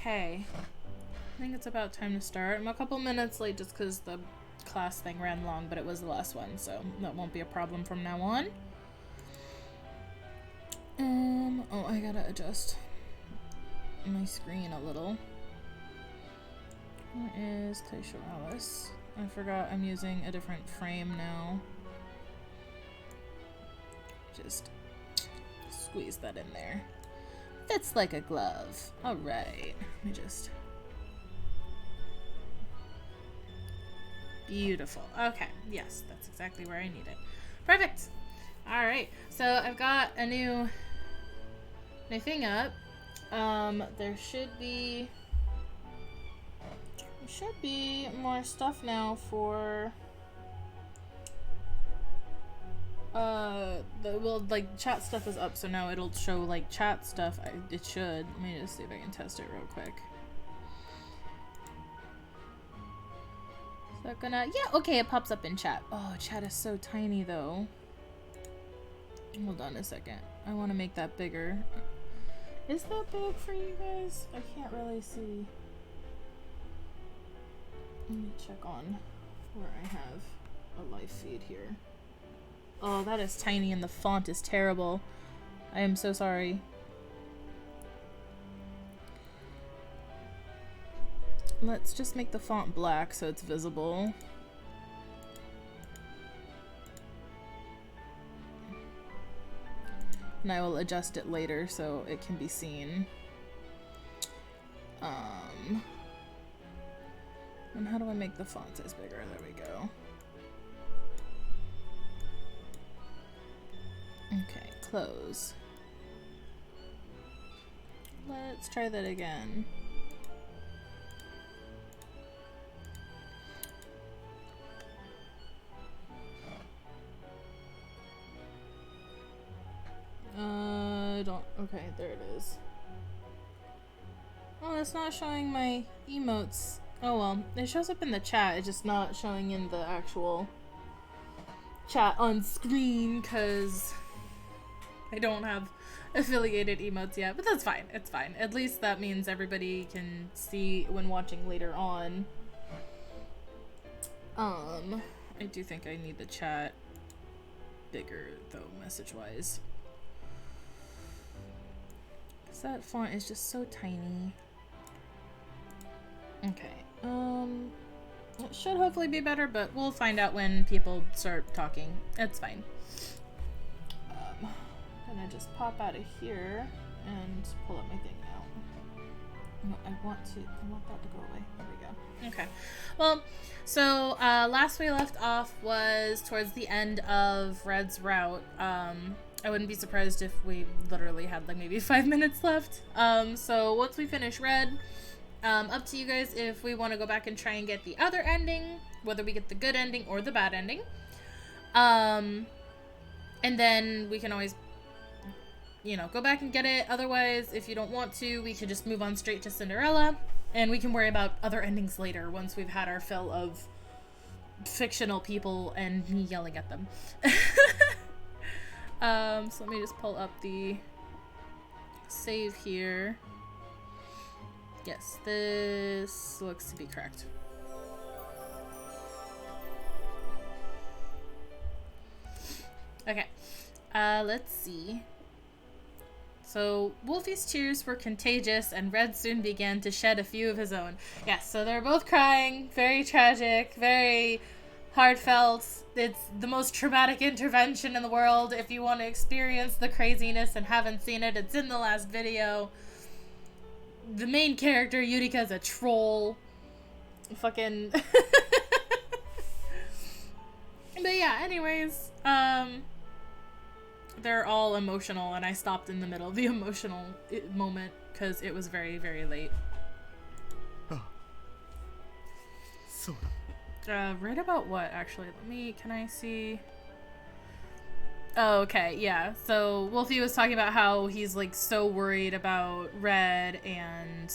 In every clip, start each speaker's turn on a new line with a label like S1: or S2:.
S1: Okay. I think it's about time to start. I'm a couple minutes late just because the class thing ran long, but it was the last one, so that won't be a problem from now on. Oh, I gotta adjust my screen a little. Where is Taisho Alice? I forgot I'm using a different frame now. Just squeeze that in there. Fits like a glove. Alright. Let me just... Beautiful. Okay. Yes, that's exactly where I need it. Perfect. Alright. So I've got a new thing up. There should be more stuff now for like chat stuff is up, so now it'll show like chat stuff. It should. Let me just see if I can test it real quick. Is that gonna... Yeah, okay, it pops up in chat. Oh, chat is so tiny though. Hold on a second. I want to make that bigger. Is that big for you guys? I can't really see. Let me check on where I have a live feed here. Oh, that is tiny and the font is terrible. I am so sorry. Let's just make the font black so it's visible. And I will adjust it later so it can be seen. And how do I make the font size bigger? There we go. Okay, close. Let's try that again. Okay, there it is. Oh, it's not showing my emotes. Oh well, it shows up in the chat, it's just not showing in the actual chat on screen because I don't have affiliated emotes yet, but that's fine, it's fine. At least that means everybody can see when watching later on. I do think I need the chat bigger though, message-wise. That font is just so tiny. Okay, it should hopefully be better, but we'll find out when people start talking. It's fine. I'm gonna just pop out of here and pull up my thing now. No, I want that to go away. There we go. Okay. Well, so last we left off was towards the end of Red's route. I wouldn't be surprised if we literally had like maybe 5 minutes left. So once we finish Red, up to you guys if we want to go back and try and get the other ending, whether we get the good ending or the bad ending. And then we can always, you know, go back and get it. Otherwise, if you don't want to, we could just move on straight to Cinderella, and we can worry about other endings later once we've had our fill of fictional people and me yelling at them. So let me just pull up the save here. Yes, this looks to be correct. Okay, let's see. So, Wolfie's tears were contagious, and Red soon began to shed a few of his own. Yes, so they're both crying, very tragic, very heartfelt. It's the most traumatic intervention in the world. If you want to experience the craziness and haven't seen it, it's in the last video. The main character, Yurika's a troll. Fucking... But yeah, anyways, they're all emotional, and I stopped in the middle of the emotional moment because it was very, very late.
S2: So.
S1: Right about what, actually? Can I see? Oh, okay, yeah. So Wolfie was talking about how he's like so worried about Red and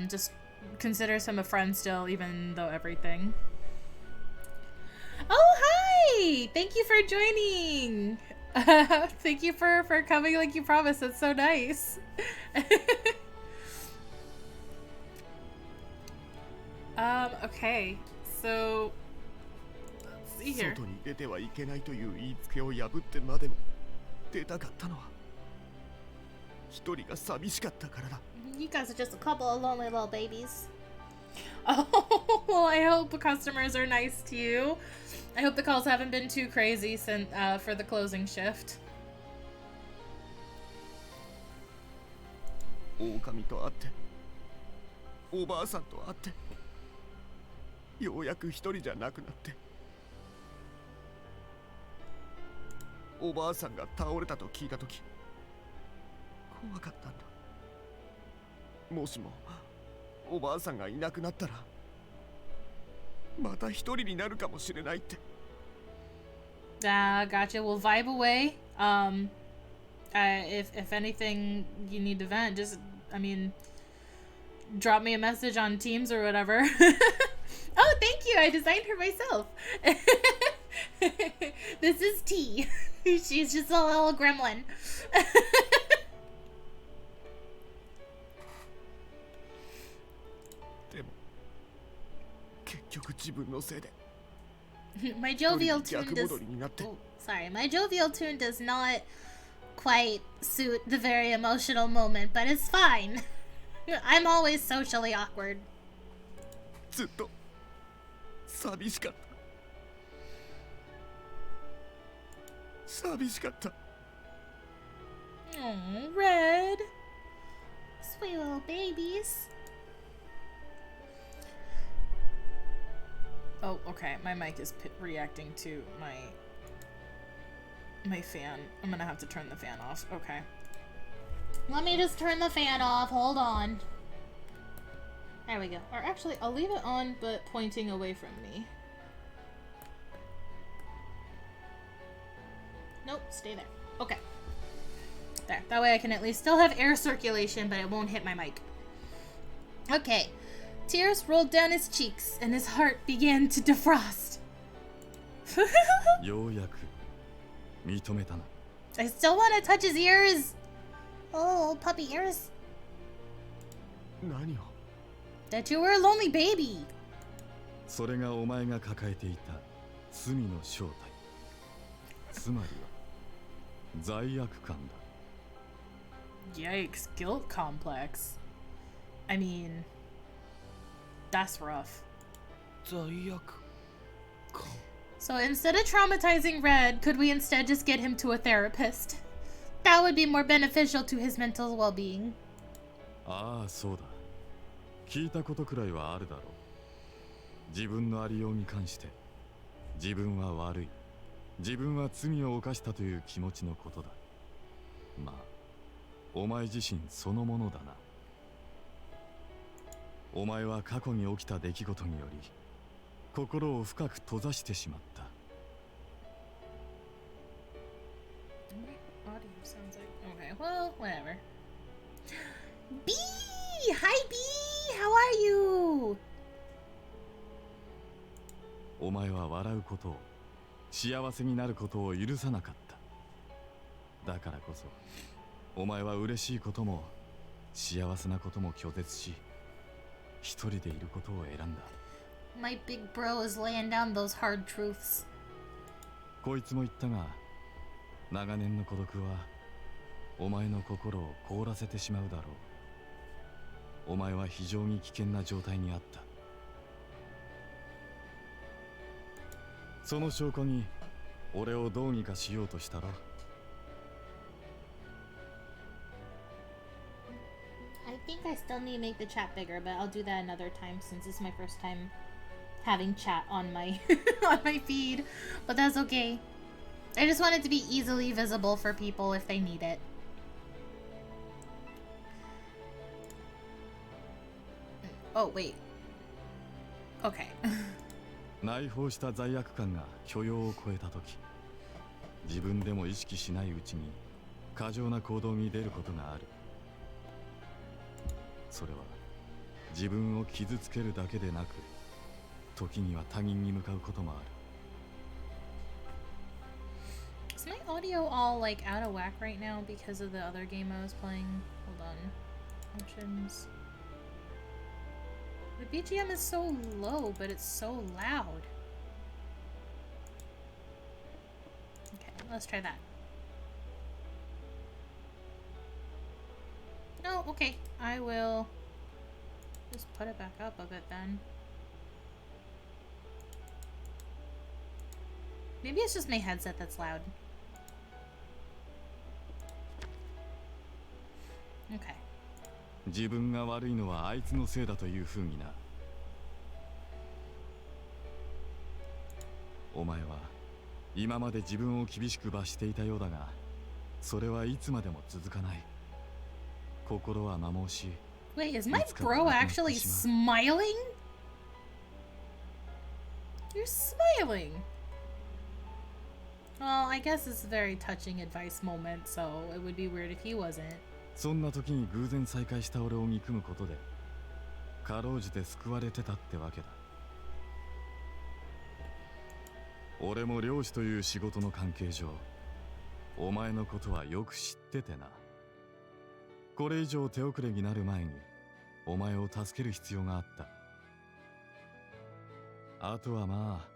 S1: just considers him a friend still, even though everything. Oh, hi! Thank you for joining! Thank you for coming like you promised. That's so nice. Okay. So, let's see here.
S2: 外に出てはいけないという言いつけを破ってまでも出たかったのは一人が寂しかったからだ。
S1: You guys are just a couple of lonely little babies. Oh, well, I hope customers are nice to you. I hope the calls haven't been too crazy since for the closing shift.
S2: 狼と会っておばあさんと会ってようやく一人じゃなくなっておばあさんが倒れたと聞いたとき怖かったんだ。もしもおばあさんがいなくなったらまた一人になるかもしれないって。
S1: Gotcha. We'll vibe away. If anything you need to vent, just, I mean, drop me a message on Teams or whatever. Oh, thank you. I designed her myself. This is T. She's just a little gremlin.
S2: でも結局自分のせいで
S1: My jovial tune
S2: 逆
S1: does.
S2: 戻りになって
S1: Oh, sorry, my jovial tune does not quite suit the very emotional moment, but it's fine. I'm always socially awkward.
S2: ずっと寂しかった。寂しかった。
S1: Oh, Red. Sweet little babies. Oh, okay. My mic is reacting to my fan. I'm gonna have to turn the fan off. Okay. Let me just turn the fan off. Hold on. There we go. Or actually, I'll leave it on, but pointing away from me. Nope, stay there. Okay. There. That way I can at least still have air circulation, but it won't hit my mic. Okay. Tears rolled down his cheeks, and his heart began to defrost.
S3: ようやく認めたな。
S1: I still want to touch his ears. Oh, puppy ears.
S2: 何を
S1: That you were a lonely baby.
S3: それがお前が抱えていた罪の正体。つまりは罪悪感だ。
S1: Yikes, guilt complex. I mean, that's rough.
S2: 罪悪感
S1: So instead of traumatizing Red, could we instead just get him to a therapist? That would be more beneficial to his mental well-being.
S3: ああ、そうだ。聞いたことくらいはあるだろう。自分のありように関して、自分は悪い、自分は罪を犯したという気持ちのことだ。まあ、お前自身そのものだな。お前は過去に起きた出来事により、心を深く閉ざしてしまった。
S1: Audio sounds like okay. Well, whatever. B, hi B, how are you?
S3: お前は笑うことを、幸せになることを許さなかった。だからこそ、お前は嬉しいことも幸せなことも拒絶し、一人でいることを選んだ。
S1: My big bro is laying down those hard truths.
S3: こいつも言ったが、長年の孤独はお前の心を凍らせてしまうだろう。お前は非常に危険な状態にあった。その証拠に俺をどうにかしようとしたろ。
S1: I think I still need to make the chat bigger, but I'll do that another time since this is my first time having chat on my on my feed. But that's okay. I just want it to be easily visible for people if they need it. Oh, wait. Okay.
S3: 内包した罪悪感が許容を超えたとき、自分でも意識しないうちに過剰な行動に出ることがある。それは自分を傷つけるだけでなく、時には他人に向かうこともある。
S1: Is my audio all like out of whack right now because of the other game I was playing? Hold on. Options. The BGM is so low, but it's so loud. Okay, let's try that. No, okay. I will just put it back up a bit then. Maybe it's just my headset that's loud. Okay.
S3: 自分が悪いのはあいつのせいだというふうにな。お前は今まで自分を厳しく罰していたようだが、それはいつまでも続かない。心は摩耗し。
S1: Wait, is my bro actually smiling? You're smiling. Well, I guess it's a very touching advice moment, so it would be weird if he wasn't.
S3: そんな時に偶然再会した俺を憎むことで、かろうじて救われてたってわけだ。俺も漁師という仕事の関係上、お前のことはよく知っててな。これ以上手遅れになる前に、お前を助ける必要があった。あとはまあ、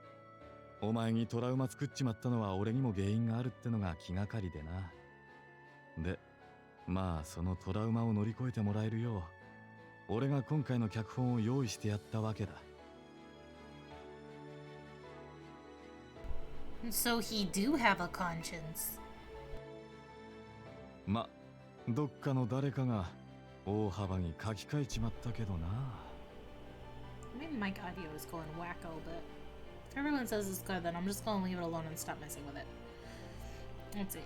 S3: お前にトラウマ作っちまったのは俺にも原因があるってのが気がかりでな。で、まあそのトラウマを乗り越えてもらえるよう、俺が今回の脚本を用意してやったわけだ。
S1: So he do have a conscience.
S3: ま、どっかの誰かが大幅に書き換えちまったけどな。
S1: Maybe mic audio is going wacko, but if everyone says it's good, then I'm just gonna leave it alone and stop messing with it. Let's see.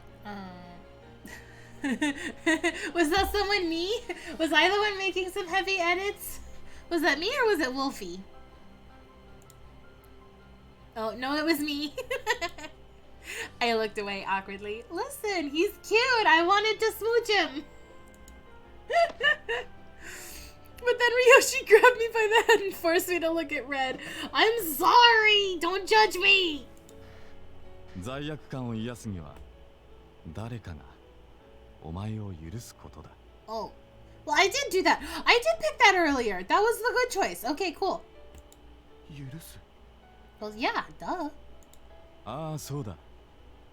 S1: Was that someone me? Was I the one making some heavy edits? Was that me or was it Wolfie? Oh, no, it was me. I looked away awkwardly. Listen, he's cute. I wanted to smooch him. But then Ryoshi grabbed me by the head and forced me to look at Red. I'm sorry. Don't judge me.
S3: 罪悪感を癒すには、誰かがお前を許すことだ。
S1: Oh. Well, I did do that. I did pick that earlier. That was the good choice. Okay, cool.
S2: 許す
S1: Well, yeah, duh.
S3: ああ、そうだ。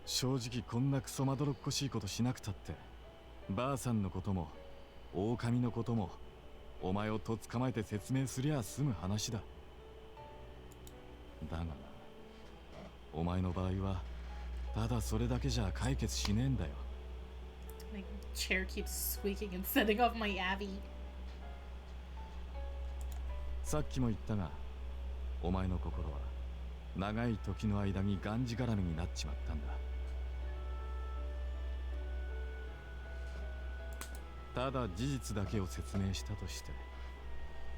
S3: 正直こんなクソまどろっこしいことしなくたって、ばあさんのことも、狼のことも、お前をとっ捕まえて説明すりゃ済む話だ。だがな、お前の場合は、ただそれだけじゃ解決しねえんだよ。
S1: My chair keeps squeaking and setting off my Abby.
S3: さっきも言ったが、お前の心は長い時の間にがんじがらめになっちまったんだ。ただ事実だけを説明したとして、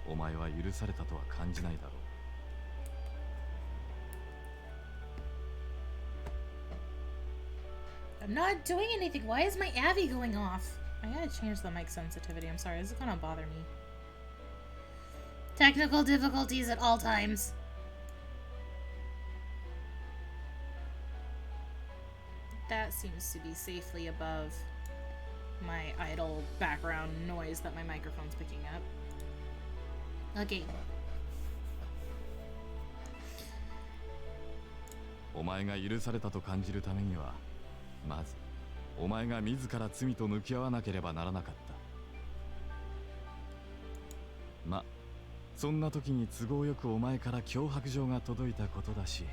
S3: お前は許されたとは感じないだろう。
S1: I'm not doing anything. Why is my Abby going off? I gotta change the mic sensitivity. I'm sorry. This is gonna bother me. Technical difficulties at all times. That seems to be safely above my idle background noise that my microphone's picking up. Okay.
S3: お前が許されたと感じるためには、まずお前が自ら罪と向き合わなければならなかった。ま、そんな時に都合よくお前から脅迫状が届いたことだし、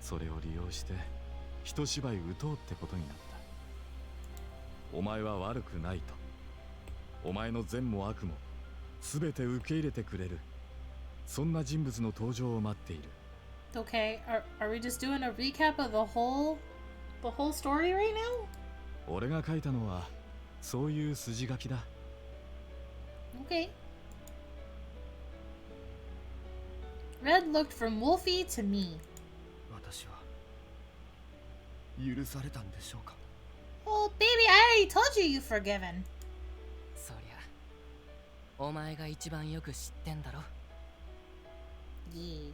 S3: それを利用して一芝居打とうってことになった。お前は悪くないと。お前の善も悪も全て受け入れてくれる。そんな人物の登場を待っている。
S1: Okay, are we just doing a recap of the whole story right now?
S3: 俺が書いたのはそういう筋書きだ。
S1: Okay. Red looked from Wolfie to me.
S2: 私は許されたんでしょうか
S1: Oh, baby, I already told you you've forgiven.
S4: そりゃお前が一番よく知ってんだろ。
S1: Yeah.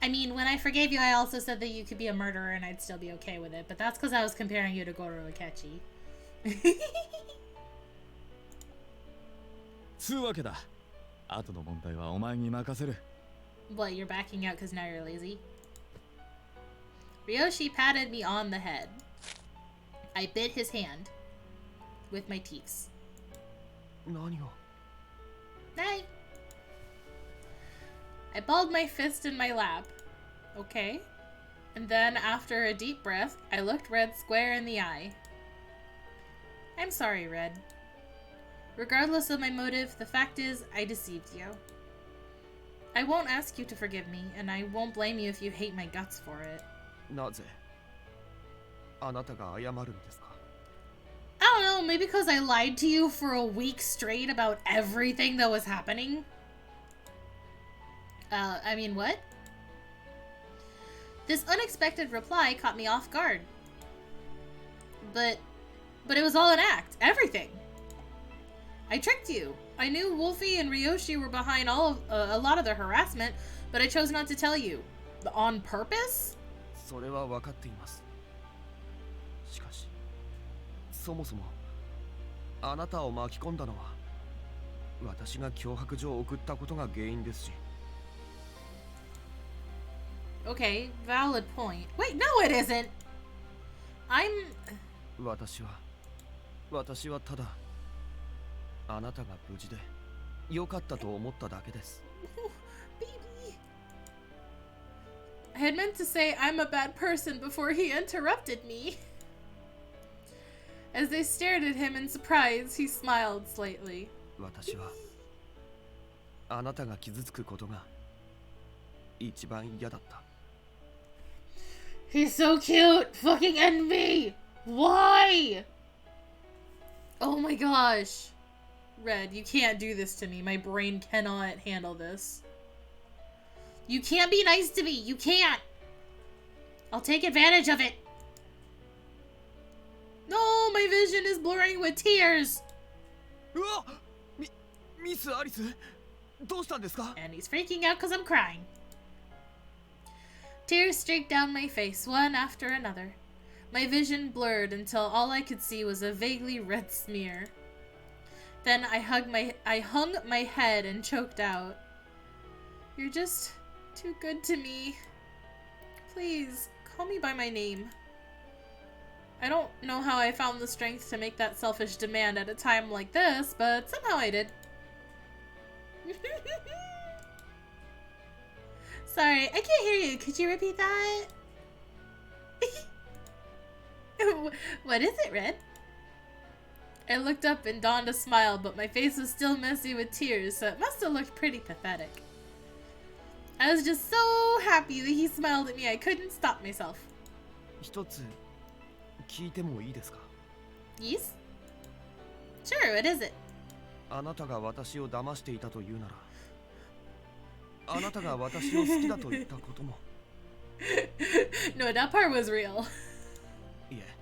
S1: I mean, when I forgave you, I also said that you could be a murderer and I'd still be okay with it, but that's because I was comparing you to Goro Akechi.
S3: つうわけだ。後の問題はお前に任せる。
S1: What, you're backing out because now you're lazy? Ryoshi patted me on the head. I bit his hand with my teeth.
S2: 何を
S1: Night. I balled my fist in my lap. Okay. And then, after a deep breath, I looked Red square in the eye. I'm sorry, Red. Regardless of my motive, the fact is, I deceived you. I won't ask you to forgive me, and I won't blame you if you hate my guts for it.
S2: なぜあなたが謝るんですか
S1: I don't know, maybe because I lied to you for a week straight about everything that was happening? I mean, what? This unexpected reply caught me off guard. But it was all an act. Everything. I tricked you. I knew Wolfie and Ryoshi were behind a lot of the harassment, but I chose not to tell you. On purpose?
S2: それは分かっています。しかしそもそもあなたを巻き込んだのは私が脅迫状を送ったことが原因ですし
S1: Okay, valid point. Wait, no it isn't! I'm...
S2: 私はただあなたが無事で良かったと思っただけです。
S1: Baby. I had meant to say I'm a bad person before he interrupted me. As they stared at him in surprise, he smiled slightly.
S2: 私はあなたが傷つくことが一番嫌だった。
S1: He's so cute! Fucking end me! Why? Oh my gosh. Red, you can't do this to me. My brain cannot handle this. You can't be nice to me! You can't! I'll take advantage of it! No! My vision is blurring with tears!
S2: うわミス・アリスどうしたんですか
S1: And he's freaking out because I'm crying. Tears streaked down my face, one after another. My vision blurred until all I could see was a vaguely red smear. Then I hung my head and choked out. You're just too good to me. Please, call me by my name. I don't know how I found the strength to make that selfish demand at a time like this, but somehow I did. Sorry, I can't hear you. Could you repeat that? What is it, Red? I looked up and donned a smile, but my face was still messy with tears, so it must have looked pretty pathetic. I was just so happy that he smiled at me, I couldn't stop myself.
S2: 一つ聞いてもいいですか
S1: Yes? Sure, what is it?
S2: あなたが私を騙していたというならあなたが私を好きだと言ったことも
S1: No, that part was real.
S2: いえ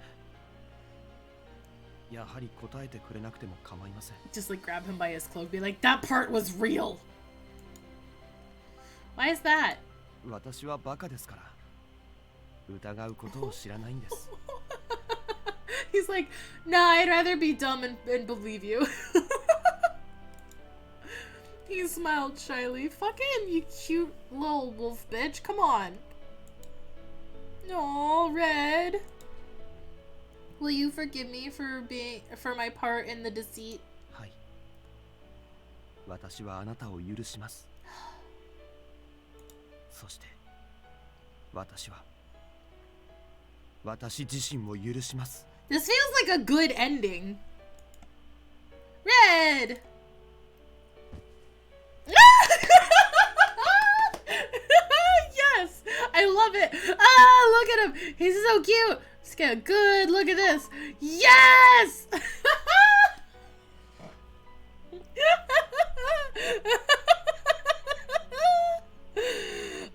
S2: やはり答えてくれなくても構いません
S1: Just like grab him by his cloak, be like, that part was real. Why is that?
S2: 私はバカですから疑うことを知らないんです
S1: He's like, nah, I'd rather be dumb and believe you. He smiled shyly. Fucking you cute little wolf bitch. Come on. Aw, Red. Will you forgive me for my part in the deceit?
S2: はい私はあなたを許しますそして私自身を許します
S1: This feels like a good ending. Red! Yes! I love it! Ah, look at him! He's so cute! Let's get a good look at this. Yes!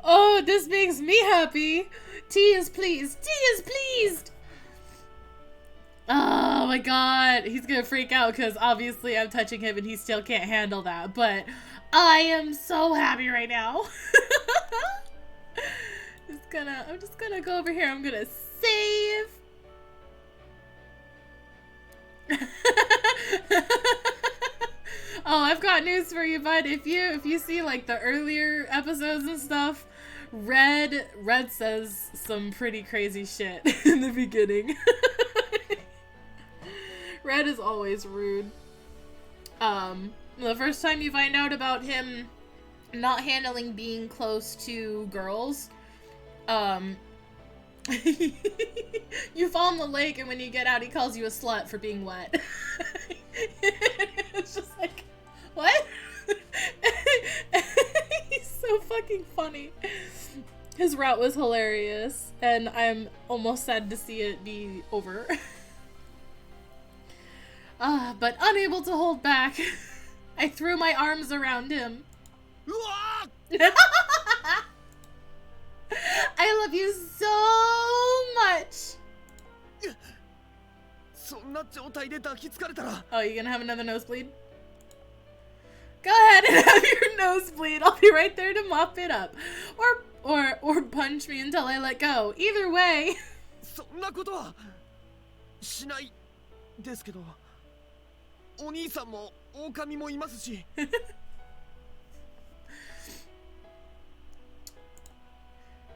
S1: Oh, this makes me happy. T is pleased. T is pleased! Oh my god, he's gonna freak out because obviously I'm touching him and he still can't handle that, but I am so happy right now. I'm just gonna go over here, I'm gonna save. Oh, I've got news for you, bud. If you see like the earlier episodes and stuff, Red says some pretty crazy shit in the beginning. Red is always rude. The first time you find out about him not handling being close to girls, you fall in the lake, and when you get out, he calls you a slut for being wet. It's just like, what? He's so fucking funny. His route was hilarious, and I'm almost sad to see it be over. But unable to hold back, I threw my arms around him. I love you so much. Oh, you gonna have another nosebleed? Go ahead and have your nosebleed. I'll be right there to mop it up. Or punch me until I let go. Either way.
S2: そんなことはしないですけど、お兄さんも狼もいますし。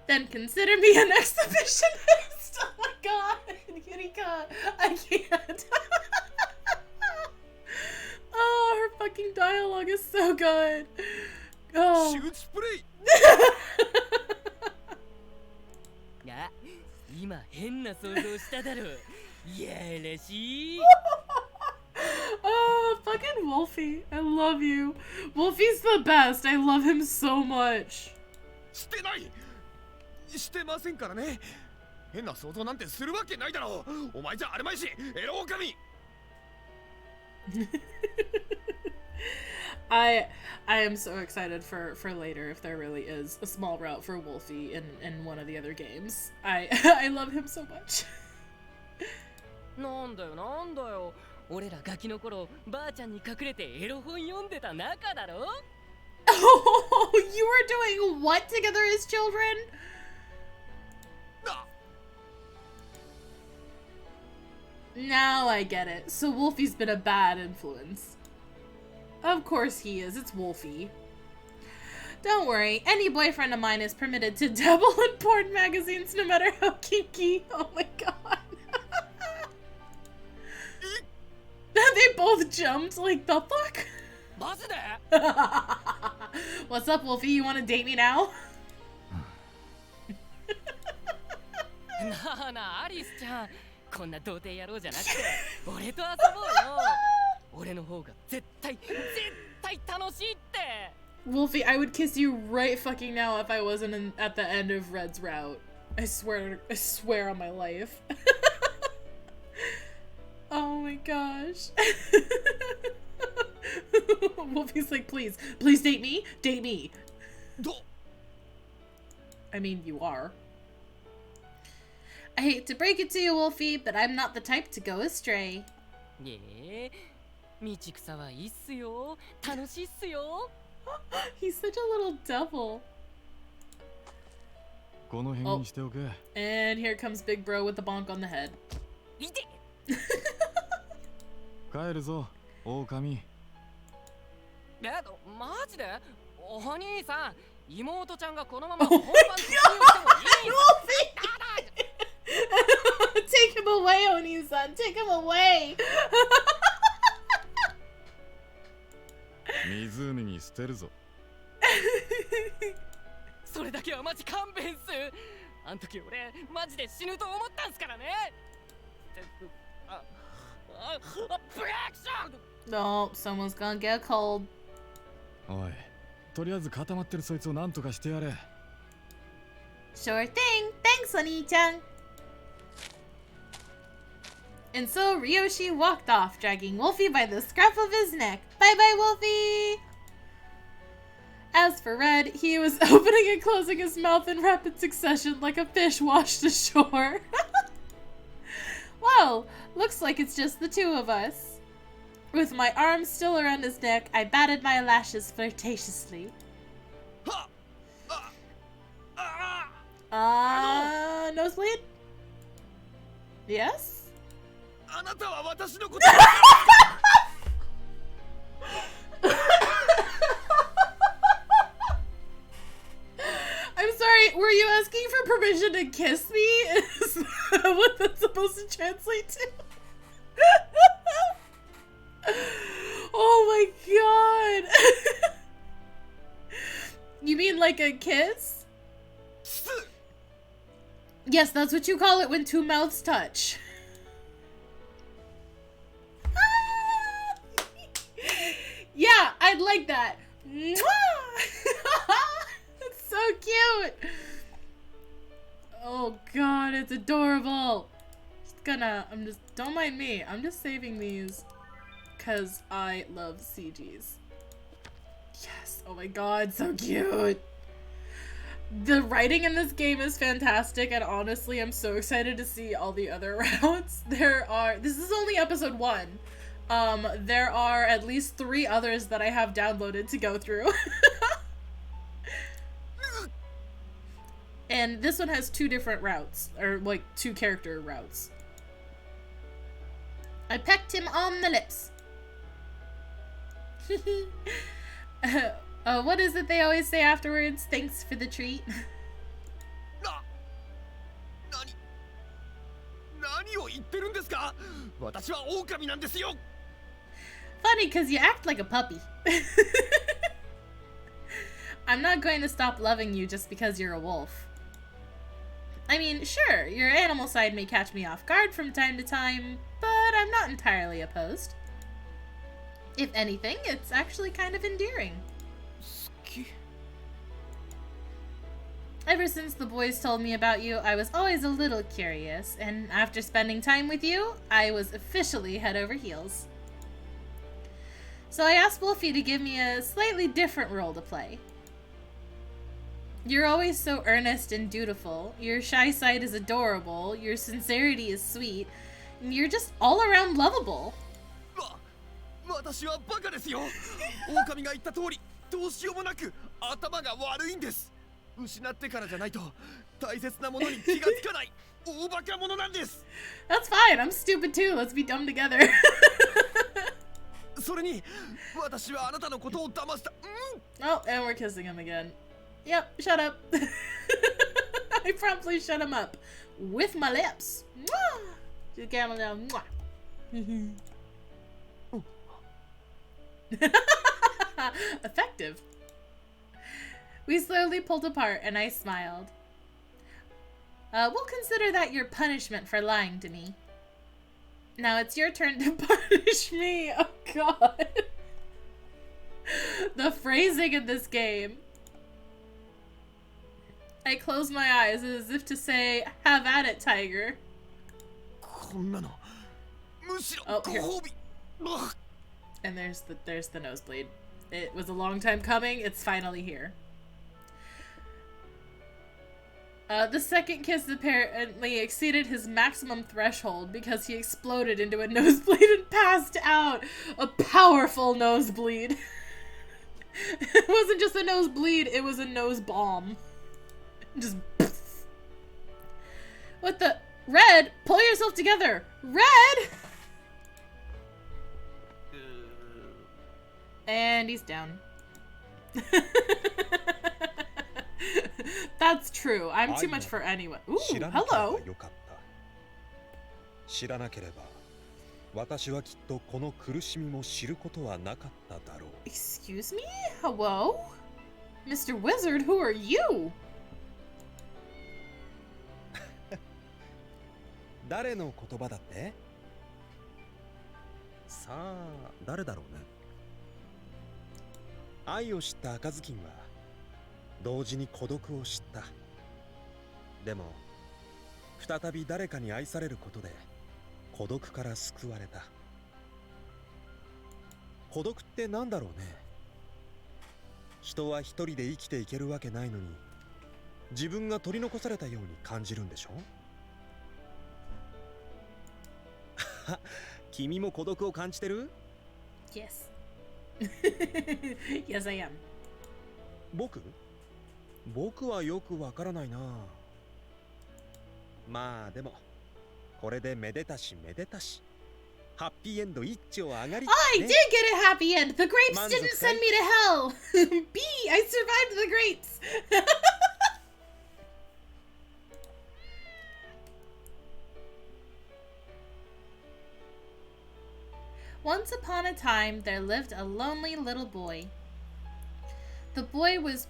S1: Then consider me an exhibitionist. Oh my god, Yurika, I can't. Oh, her fucking dialogue is so good. Oh.
S2: Shoot play.
S4: あ、今変な想像しただろ。いやらしい。
S1: Oh, fucking Wolfie. I love you. Wolfie's the best. I love him so much.
S2: してない。してませんからね。変な想像なんてするわけないだろう。お前じゃあるまいし、エロオオカミ。
S1: I am so excited for later if there really is a small route for Wolfie in one of the other games. I love him so much.
S4: なんだよなんだよ。俺らガキの頃、ばあちゃんに隠れてエロ本読んでた仲だろ。
S1: Oh, you were doing what together as children? Now I get it. So Wolfie's been a bad influence. Of course he is. It's Wolfie. Don't worry. Any boyfriend of mine is permitted to dabble in porn magazines no matter how kinky. Oh my god. They both jumped. Like, the fuck? What's up, Wolfie? You want to date me now?
S4: なあなあ、アリスちゃん。こんな童貞野郎じゃなくて、俺と遊ぼうよ。俺の方が絶対楽しいって。
S1: Wolfie, I would kiss you right fucking now if I wasn't at the end of Red's route. I swear on my life. Oh my gosh. Wolfie's like, please date me. Date me. I mean, you are. I hate to break it to you, Wolfie, but I'm not the type to go astray.
S4: 道草はいいっすよ。楽しいっすよ。
S1: He's such a little devil.
S3: この辺にしておけ。
S1: And here comes Big Bro with the bonk on the head.
S4: いて。
S3: 帰るぞ、狼。
S4: マジで？お兄さん、妹ちゃんがこのまま本番突入してもいい？
S1: Take him away, Oni-san. Take him away.
S3: 湖に捨てるぞ。
S4: それだけはマジ勘弁っす。あん時俺マジで死ぬと思ったんすからね。ブレークション。
S1: No, someone's gonna get cold.
S3: おい、とりあえず固まってるそいつをなんとかしてやれ。
S1: Sure thing. Thanks, Oni-chan. And so Ryoshi walked off, dragging Wolfie by the scruff of his neck. Bye-bye, Wolfie! As for Red, he was opening and closing his mouth in rapid succession like a fish washed ashore. Well, looks like it's just the two of us. With my arms still around his neck, I batted my lashes flirtatiously. Nosebleed? Yes?
S2: あなたは私のこと。
S1: asking for permission to kiss me is what that's supposed to translate to. Oh my god. You mean like a kiss? Yes, that's what you call it when two mouths touch. Yeah, I'd like that. It's so cute. Oh god, it's adorable. Don't mind me. I'm just saving these because I love CGs. Yes, oh my god, so cute. The writing in this game is fantastic, and honestly, I'm so excited to see all the other routes. This is only episode 1. There are at least 3 others that I have downloaded to go through. And this one has 2 different routes, or like 2 character routes. I pecked him on the lips. What is it they always say afterwards? Thanks for the treat. Funny, because you act like a puppy. I'm not going to stop loving you just because you're a wolf. I mean, sure, your animal side may catch me off guard from time to time, but I'm not entirely opposed. If anything, it's actually kind of endearing. Ever since the boys told me about you, I was always a little curious, and after spending time with you, I was officially head over heels. So I asked Wolfie to give me a slightly different role to play. You're always so earnest and dutiful, your shy side is adorable, your sincerity is sweet, and you're just all around lovable. That's fine, I'm stupid too, let's be dumb together. Oh, and we're kissing him again. Yep, shut up. I promptly shut him up. With my lips. Mwah! Just camel down. Mwah. Effective. We slowly pulled apart and I smiled. We'll consider that your punishment for lying to me. Now it's your turn to punish me. Oh god. The phrasing in this game. I close my eyes as if to say, have at it, tiger. Oh, here. And there's the nosebleed. It was a long time coming, it's finally here. The second kiss apparently exceeded his maximum threshold because he exploded into a nosebleed and passed out. A powerful nosebleed. It wasn't just a nosebleed, it was a nose bomb. Just poof. What the? Red, pull yourself together. Red! And he's down. That's true. I'm too much for anyone. Ooh, hello. Excuse me? Hello? Mr. Wizard, who are you?
S5: 誰の言葉だって？さあ、誰だろうね。愛を知った赤ずきんは同時に孤独を知った。でも再び誰かに愛されることで孤独から救われた。孤独ってなんだろうね。人は一人で生きていけるわけないのに、自分が取り残されたように感じるんでしょ？君も孤独を感じてる？
S1: Yes. Yes, I am.
S5: 僕はよくわからないな。まあでもこれでめでたしめでたし。ハッピーエンド一丁上がり。
S1: I did get a happy end. The grapes didn't send me to hell. B, I survived the grapes. Once upon a time, there lived a lonely little boy. The boy was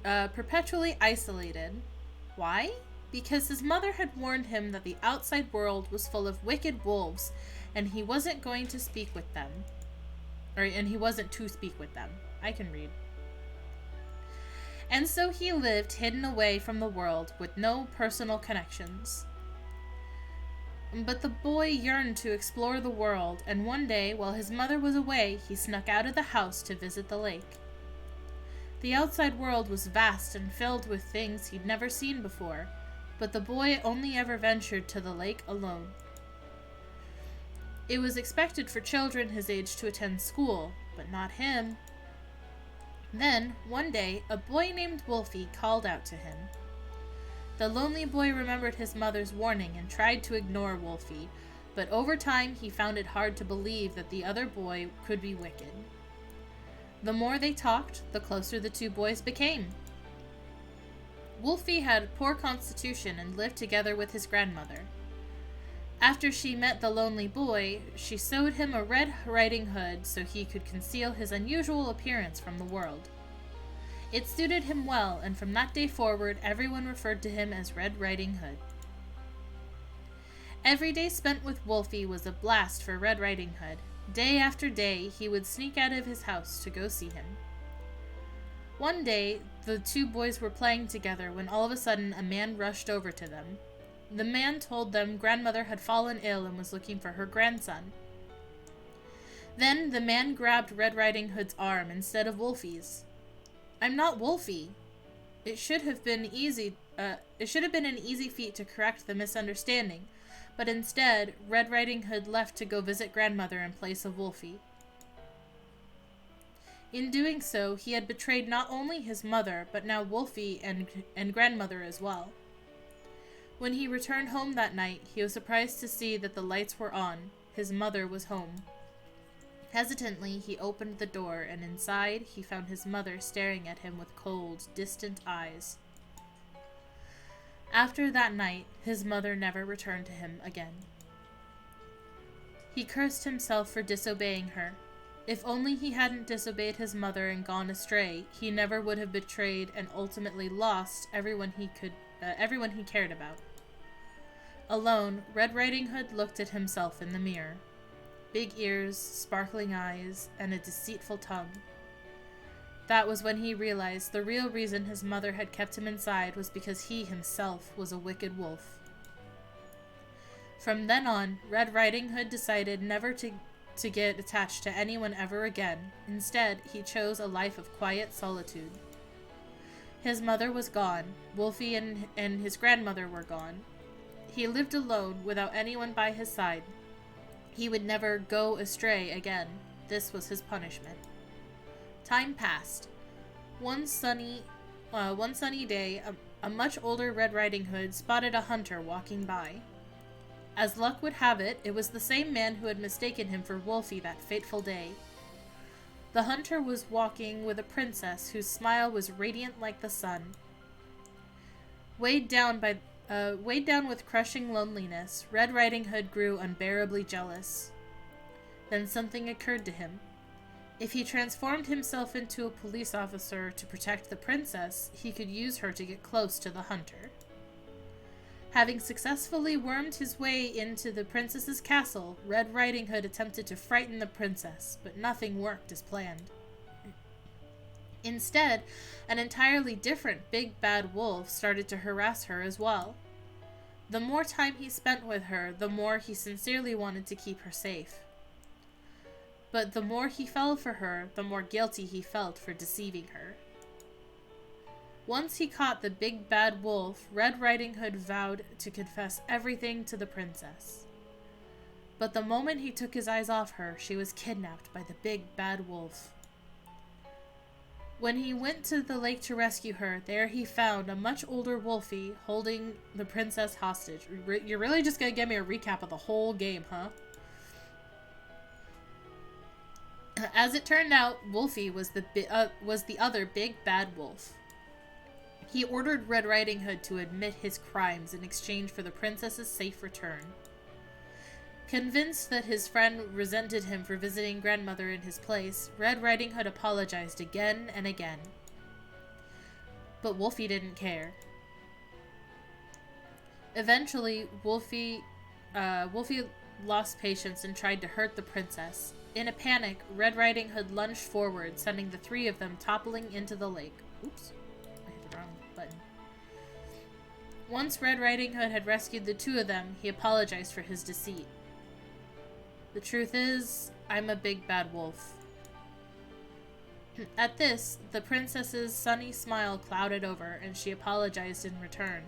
S1: perpetually isolated. Why? Because his mother had warned him that the outside world was full of wicked wolves, and he wasn't going to speak with them. And he wasn't to speak with them. I can read. And so he lived hidden away from the world with no personal connections. But the boy yearned to explore the world, and one day, while his mother was away, he snuck out of the house to visit the lake. The outside world was vast and filled with things he'd never seen before, but the boy only ever ventured to the lake alone. It was expected for children his age to attend school, but not him. Then, one day, a boy named Wolfie called out to him. The lonely boy remembered his mother's warning and tried to ignore Wolfie, but over time he found it hard to believe that the other boy could be wicked. The more they talked, the closer the two boys became. Wolfie had a poor constitution and lived together with his grandmother. After she met the lonely boy, she sewed him a Red Riding Hood so he could conceal his unusual appearance from the world. It suited him well, and from that day forward, everyone referred to him as Red Riding Hood. Every day spent with Wolfie was a blast for Red Riding Hood. Day after day, he would sneak out of his house to go see him. One day, the two boys were playing together when all of a sudden a man rushed over to them. The man told them grandmother had fallen ill and was looking for her grandson. Then the man grabbed Red Riding Hood's arm instead of Wolfie's. "I'm not Wolfie." It should have been an easy feat to correct the misunderstanding, but instead, Red Riding Hood left to go visit grandmother in place of Wolfie. In doing so, he had betrayed not only his mother, but now Wolfie and grandmother as well. When he returned home that night, he was surprised to see that the lights were on. His mother was home. Hesitantly, he opened the door, and inside, he found his mother staring at him with cold, distant eyes. After that night, his mother never returned to him again. He cursed himself for disobeying her. If only he hadn't disobeyed his mother and gone astray, he never would have betrayed and ultimately lost everyone he cared about. Alone, Red Riding Hood looked at himself in the mirror. Big ears, sparkling eyes, and a deceitful tongue. That was when he realized the real reason his mother had kept him inside was because he himself was a wicked wolf. From then on, Red Riding Hood decided never to get attached to anyone ever again. Instead, he chose a life of quiet solitude. His mother was gone. Wolfie and his grandmother were gone. He lived alone without anyone by his side. He would never go astray again. This was his punishment. Time passed. One sunny day, a much older Red Riding Hood spotted a hunter walking by. As luck would have it, it was the same man who had mistaken him for Wolfie that fateful day. The hunter was walking with a princess whose smile was radiant like the sun. Weighed down with crushing loneliness, Red Riding Hood grew unbearably jealous. Then something occurred to him. If he transformed himself into a police officer to protect the princess, he could use her to get close to the hunter. Having successfully wormed his way into the princess's castle, Red Riding Hood attempted to frighten the princess, but nothing worked as planned. Instead, an entirely different big bad wolf started to harass her as well. The more time he spent with her, the more he sincerely wanted to keep her safe. But the more he fell for her, the more guilty he felt for deceiving her. Once he caught the big bad wolf, Red Riding Hood vowed to confess everything to the princess. But the moment he took his eyes off her, she was kidnapped by the big bad wolf. When he went to the lake to rescue her, there he found a much older Wolfie holding the princess hostage. You're really just gonna give me a recap of the whole game, huh? As it turned out, Wolfie was the other big bad wolf. He ordered Red Riding Hood to admit his crimes in exchange for the princess's safe return. Convinced that his friend resented him for visiting grandmother in his place, Red Riding Hood apologized again and again. But Wolfie didn't care. Eventually, Wolfie lost patience and tried to hurt the princess. In a panic, Red Riding Hood lunged forward, sending the three of them toppling into the lake. Oops, I hit the wrong button. Once Red Riding Hood had rescued the two of them, he apologized for his deceit. The truth is, I'm a big bad wolf. At this, the princess's sunny smile clouded over, and she apologized in return.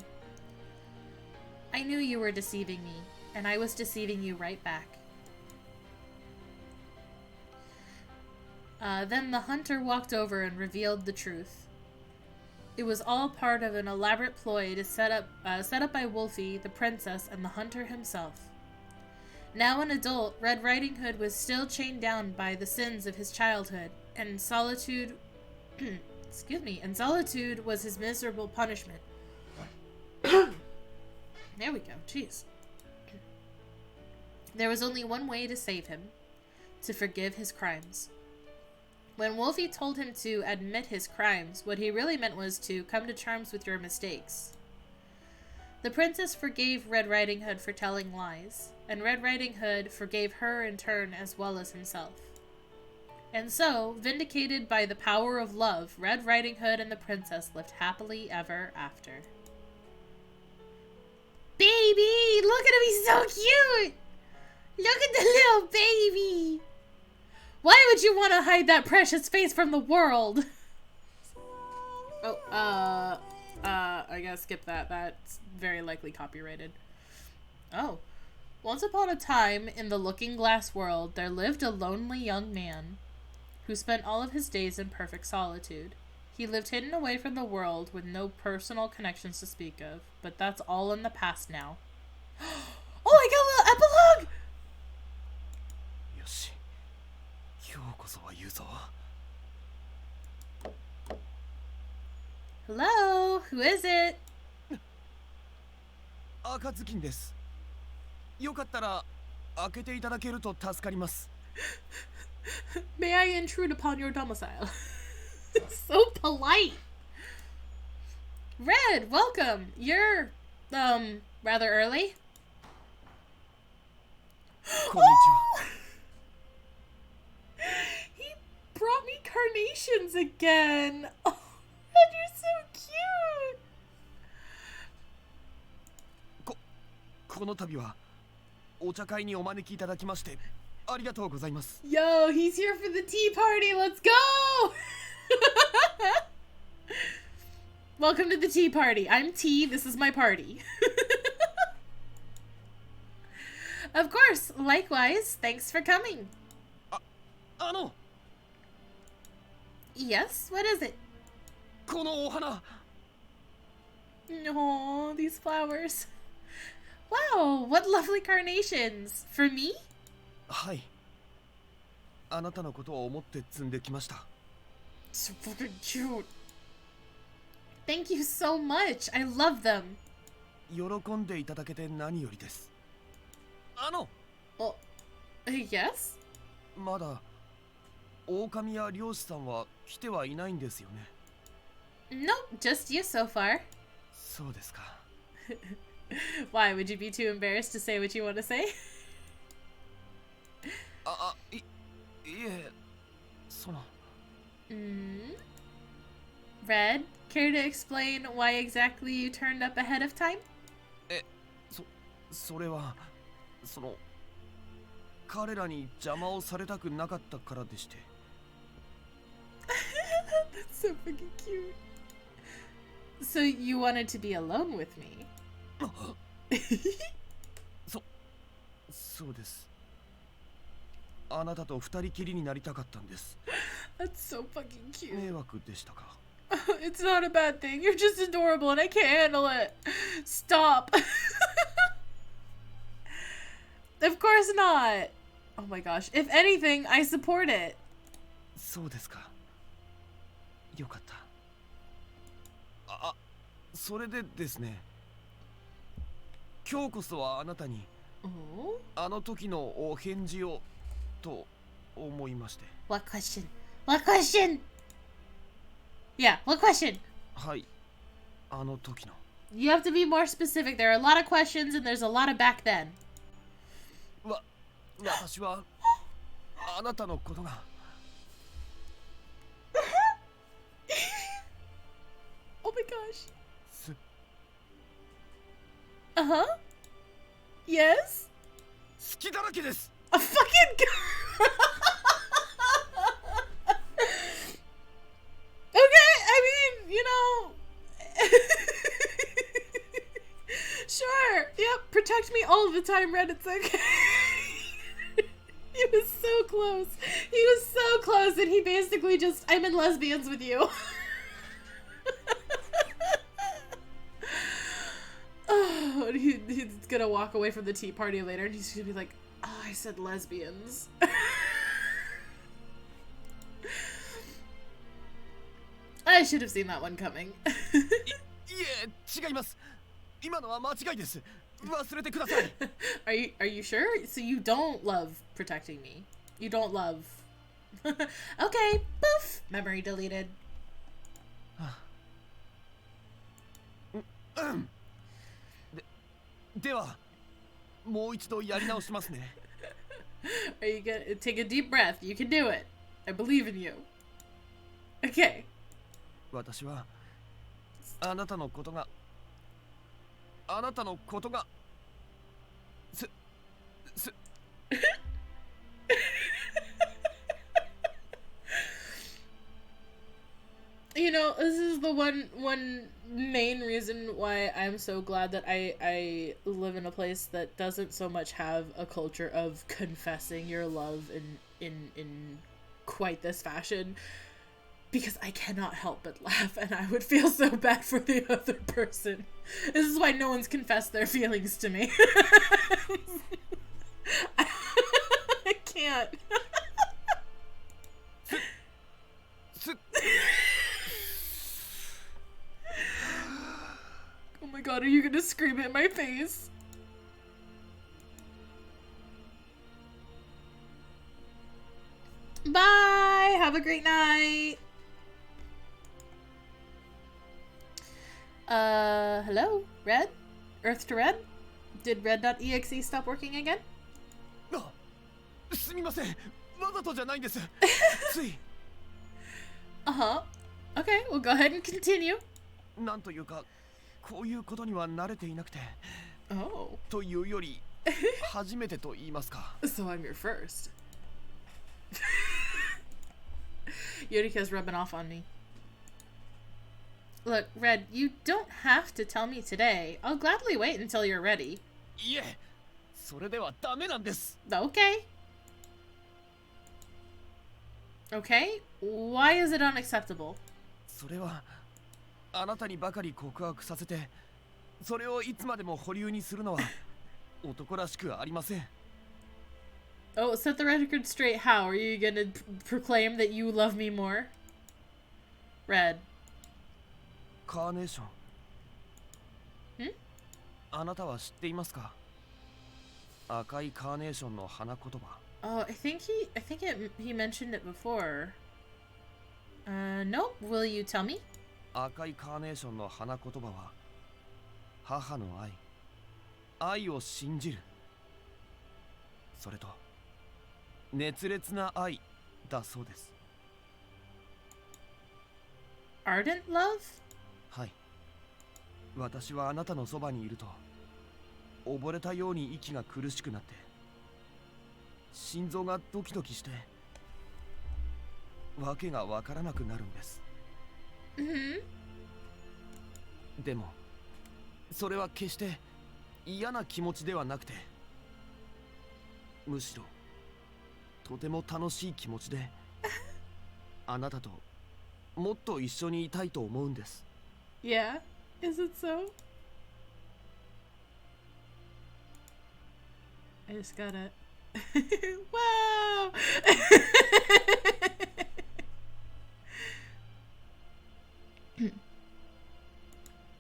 S1: I knew you were deceiving me, and I was deceiving you right back. Then the hunter walked over and revealed the truth. It was all part of an elaborate ploy to set up by Wolfie, the princess, and the hunter himself. Now an adult, Red Riding Hood was still chained down by the sins of his childhood, and solitude was his miserable punishment. There we go, jeez. There was only one way to save him, to forgive his crimes. When Wolfie told him to admit his crimes, what he really meant was to come to terms with your mistakes. The princess forgave Red Riding Hood for telling lies, and Red Riding Hood forgave her in turn as well as himself. And so, vindicated by the power of love, Red Riding Hood and the princess lived happily ever after. Baby! Look at him, he's so cute! Look at the little baby! Why would you want to hide that precious face from the world? Oh, I gotta skip that. That's very likely copyrighted. Oh. Once upon a time, in the Looking Glass world, there lived a lonely young man who spent all of his days in perfect solitude. He lived hidden away from the world with no personal connections to speak of, but that's all in the past now. Oh, I got a little epilogue!
S2: Yoshi, 今日こそは言うぞ。
S1: Hello, who is it?
S2: 赤ずきんです。よかったら開けていただけると助かります。
S1: May I intrude upon your domicile? So polite. Red, welcome. You're, rather early.
S2: こんにちは。
S1: He brought me carnations again. Oh, Red, you're so cute.
S2: この度はお茶会にお招きいただきましてありがとうございます。
S1: Yo, he's here for the tea party. Let's go. Welcome to the tea party. I'm Tea. This is my party. Of course. Likewise. Thanks for coming.
S2: あの
S1: Yes? What is it?
S2: このお花
S1: No, these flowers. Wow, what lovely carnations. For me?
S2: はい。あなたのことを思って摘んできました。
S1: So fucking cute. Thank you so much. I love them.
S2: 喜んでいただけて何よりです。
S1: Oh, yes?
S2: まだ狼や漁師さんは来てはいないんですよね。
S1: No, just you so far.
S2: そうですか。
S1: Why, would you be too embarrassed to say what you want to say?
S2: いえ、その
S1: Red, care to explain why exactly you turned up ahead of time?
S2: それは彼らに邪魔をされたくなかったからでして。
S1: That's so fucking cute. So you wanted to be alone with me?
S2: そうです。あなたと二人きりになりたかったんです。
S1: That's so fucking cute.
S2: 迷惑でしたか？
S1: It's not a bad thing. You're just adorable and I can't handle it. Stop. Of course not. Oh my gosh. If anything, I support it.
S2: そうですか。よかった。それでですね。今日こそはあなたに
S1: Oh?
S2: あの時のお返事をと思いまして。
S1: What question? What question? Yeah, what question?
S2: はい、あの時の。
S1: You have to be more specific. There are a lot of questions and there's a lot of back then.
S2: 私はあなたのことが
S1: Oh my gosh.
S2: す
S1: Uh-huh. Yes?
S2: 好きだらけです。
S1: A fucking Okay, I mean, you know. Sure. Yep, protect me all the time, Red. It's okay. He was so close. He was so close and he basically just, I'm in lesbians with you. Oh, and he's gonna walk away from the tea party later and he's gonna be like, oh, I said lesbians. I should have seen that one coming.
S2: いえ、違います。今のは間違いです。忘れてください。
S1: Are you sure? So you don't love protecting me. You don't love. Okay, poof. Memory deleted.
S2: では、もう一度やり直しますね。
S1: Are you gonna take a deep breath? You can do it. I believe in you. Okay.
S2: 私はあなたのことが
S1: You know, this is the one main reason why I'm so glad that I live in a place that doesn't so much have a culture of confessing your love in quite this fashion, because I cannot help but laugh and I would feel so bad for the other person. This is why no one's confessed their feelings to me. I can't. Oh my god, are you gonna scream it in my face? Bye! Have a great night! Hello? Red? Earth to Red? Did Red.exe stop working again?
S2: すみません。わざとじゃないんです。つい。
S1: Uh-huh. Okay, we'll go ahead and continue.
S2: なんというか、こういうことには慣れていなくて。
S1: Oh.
S2: というより、初めてと言いますか。
S1: So I'm your first. Yorika's rubbing off on me. Look, Red, you don't have to tell me today. I'll gladly wait until you're ready.
S2: いえ、それではダメなんです。
S1: Okay. Okay? Why is it unacceptable?
S2: それはあなたにばかり告白させて、それをいつまでも保留にするのは男らしくありません。
S1: Oh, set the record straight. How? Are you gonna proclaim that you love me more? Red.
S2: カーネーション。
S1: ん？
S2: あなたは知っていますか？赤いカーネーションの花言葉。
S1: Oh, I think he mentioned it before. Nope. Will you tell me?
S2: 赤いカーネーションの花言葉は母の愛。愛を信じる。それと熱烈な愛だそうです。
S1: Ardent love?
S2: はい。私はあなたのそばにいると溺れたように息が苦しくなって心臓がドキドキしてわけがわからなくなるんです。
S1: Mm-hmm.
S2: でもそれは決して嫌な気持ちではなくて、むしろとても楽しい気持ちであなたともっと一緒にいたいと思うんです。
S1: Yeah. Is it so? I just gotta. Wow!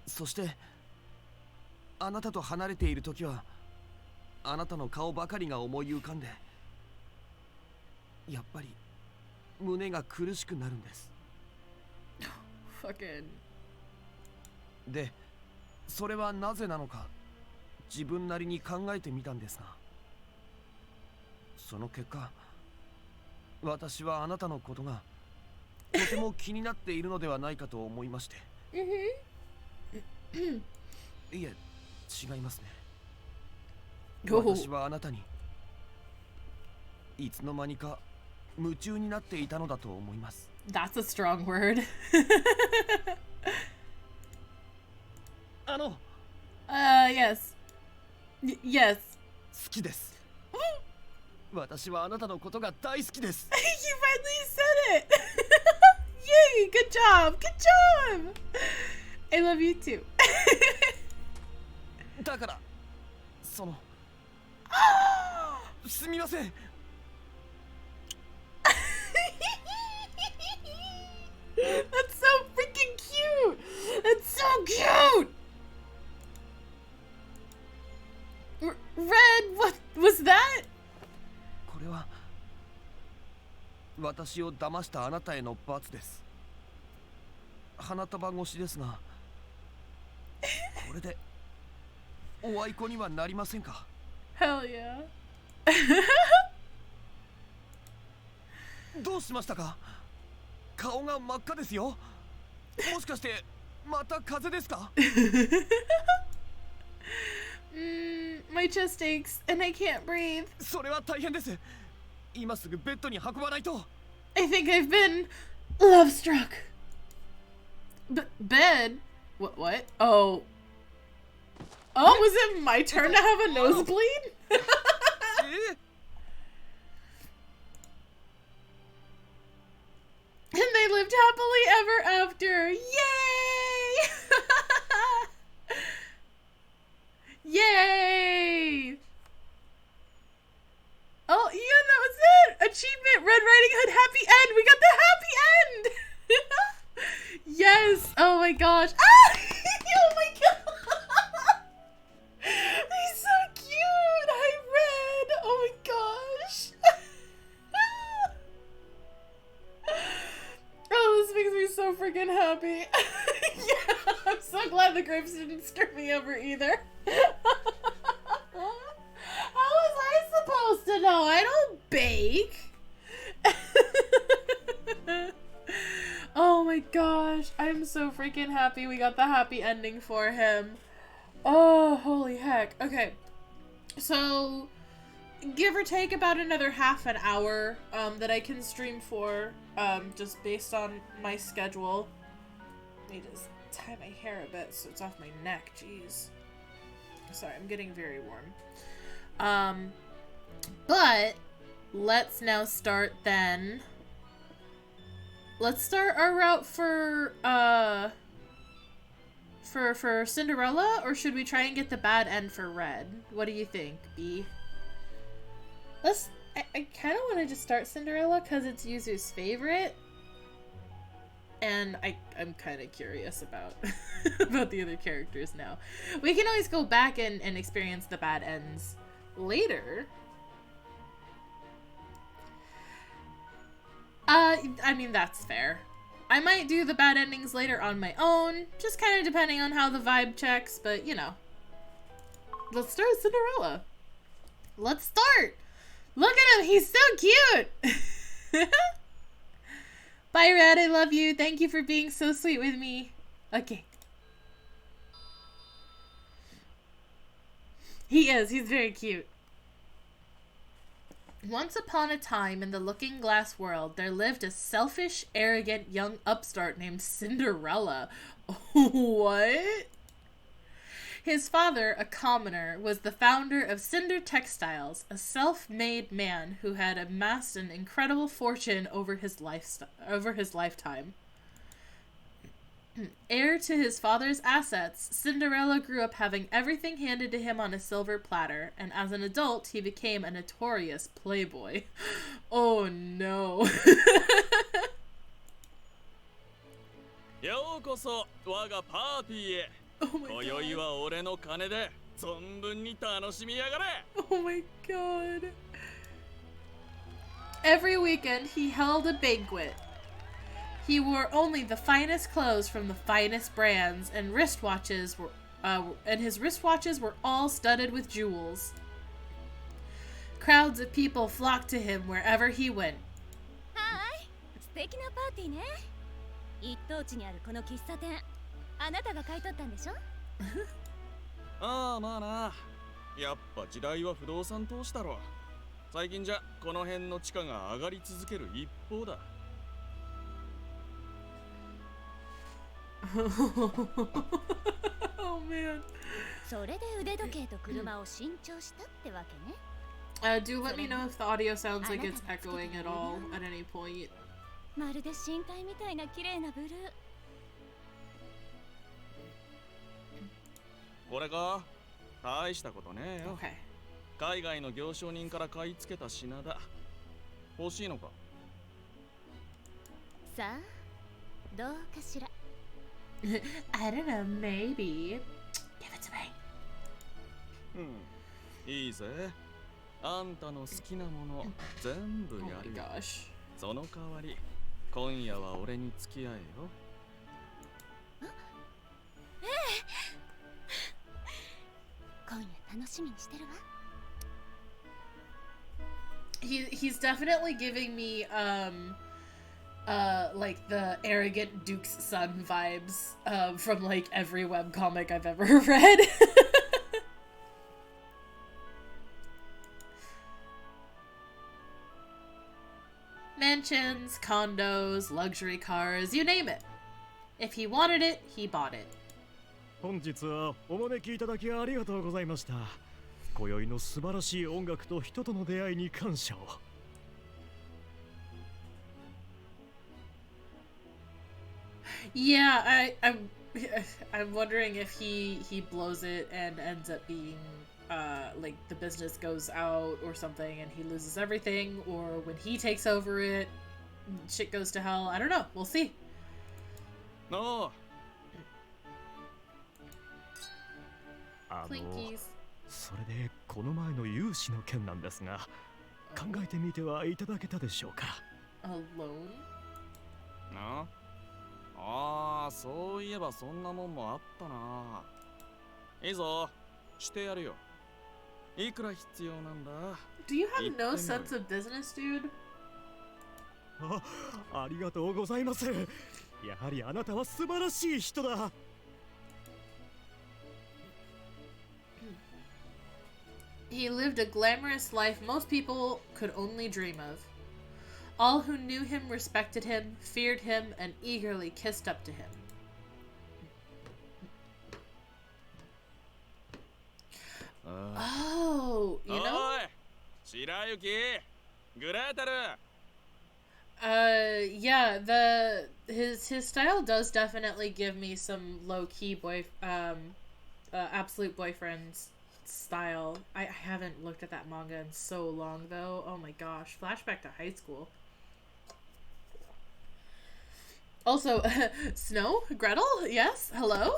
S2: そしてあなたと離れているときはあなたの顔ばかりが思い浮かんで、やっぱり胸が苦しくなるんです。
S1: Fucking.
S2: で、それはなぜなのか自分なりに考えてみたんですが、その結果、私はあなたのことがとても気になっているのではないかと思いまして。いえ、違いますね。私はあなたにいつの間にか夢中になっていたのだと思います。
S1: That's a strong word. Yes. Yes.
S2: 好きです。私はあなたのことが大好きです。
S1: You finally said it. Yay! Good job. Good job. I love you too.
S2: だからそのすみません。
S1: That's so freaking cute. That's so cute. Red, what was that?
S2: これは私を騙したあなたへの罰です。花束越しですが、これでおあいこにはなりませんか？
S1: Hell yeah.
S2: どうしましたか？顔が真っ赤ですよ。もしかしてまた風邪ですか？
S1: My chest aches and I can't breathe.
S2: それは大変です。今すぐベッドに運ばないと。
S1: I think I've been love struck. Bed? What? Oh. Oh, was it my turn to have a nosebleed?
S2: え？
S1: And they lived happily ever after. Yay! Yay! Oh, yeah, that was it! Achievement, Red Riding Hood, happy end! We got the happy end! Yes! Oh my gosh. Ah! Oh my god! He's so cute! Hi, Red! Oh my gosh! Oh, this makes me so freaking happy. Yeah, I'm so glad the grapes didn't screw me over either. How was I supposed to know? I don't bake. Oh my gosh, I'm so freaking happy we got the happy ending for him. Oh, holy heck. Okay, so give or take about another half an hour that I can stream for, just based on my schedule. Let me just tie my hair a bit so it's off my neck. Jeez. Sorry, I'm getting very warm. But let's now start then. Let's start our route for Cinderella, or should we try and get the bad end for Red? What do you think, B? I kind of want to just start Cinderella because it's Yuzu's favorite. And I'm kind of curious about about the other characters now. We can always go back and experience the bad ends later. I mean, that's fair. I might do the bad endings later on my own, just kind of depending on how the vibe checks, but you know. Let's start Cinderella. Let's start! Look at him, he's so cute! Bye, Red, I love you. Thank you for being so sweet with me. Okay. He is, he's very cute. Once upon a time in the Looking Glass world, there lived a selfish, arrogant young upstart named Cinderella. What? His father, a commoner, was the founder of Cinder Textiles, a self-made man who had amassed an incredible fortune over his lifetime. Heir to his father's assets, Cinderella grew up having everything handed to him on a silver platter, and as an adult, he became a notorious playboy. Oh no.
S6: ようこそ我がパーティーへ。
S1: Oh my
S6: 今宵
S1: god.
S6: は俺の金で存分に楽しみやがれ。
S1: Oh my god. Every weekend he held a banquet. He wore only the finest clothes from the finest brands, and his wristwatches were all studded with jewels. Crowds of people flocked to him wherever he went.
S7: はい、素敵なパーティーね。一等地にあるこの喫茶店、あなたが買い取ったんでしょ？
S6: ああ、まあな。やっぱ時代は不動産投資だろ。最近じゃこの辺の地価が上がり続ける一方だ。
S1: Oh man.
S7: それで腕時計と車を新調したってわけね。
S1: Do let me know if the audio sounds like it's echoing at all at any point.
S7: まるで深海みたいな綺麗なブルー。
S6: これか？大したことねえよ。
S1: Okay.
S6: 海外の行商人から買い付けた品だ。欲しいのか？
S7: さあ、どうかしら。
S1: I don't know, maybe. Give it to me.
S6: いいぜ。あんたの好きなもの全部
S1: Oh
S6: や
S1: my
S6: るよ。
S1: gosh.
S6: その代わり今夜は俺に付き合えよ。
S7: 今夜楽しみにしてるわ。
S1: He's definitely giving me like the arrogant Duke's son vibes from like every webcomic I've ever read. Mansions, condos, luxury cars, you name it. If he wanted it, he bought it.
S8: 本日はお招きいただきありがとうございました。今宵の素晴らしい音楽と人との出会いに感謝を。
S1: Yeah, I'm wondering if he blows it and ends up being like the business goes out or something and he loses everything, or when he takes over it, shit goes to hell. I don't know. We'll see.
S6: No.
S1: Clinkies.
S8: それでこの前の融資の件なんですが、考えてみてはいただけたでしょうか。
S1: A loan?
S6: なああ、そういえばそんなもんもあったな。いいぞ、してやるよ。いくら必要なんだ？
S1: Do you have no sense of business, dude?
S8: ありがとうございます。やはりあなたは素晴らしい人だ。
S1: He lived a glamorous life most people could only dream of. All who knew him respected him, feared him, and eagerly kissed up to him. Oh, you know?
S6: おい、白雪、グレーテル。
S1: Yeah, his style does definitely give me some low-key absolute boyfriends style. I haven't looked at that manga in so long though. Oh my gosh, flashback to high school. Also, Snow? Gretel? Yes? Hello?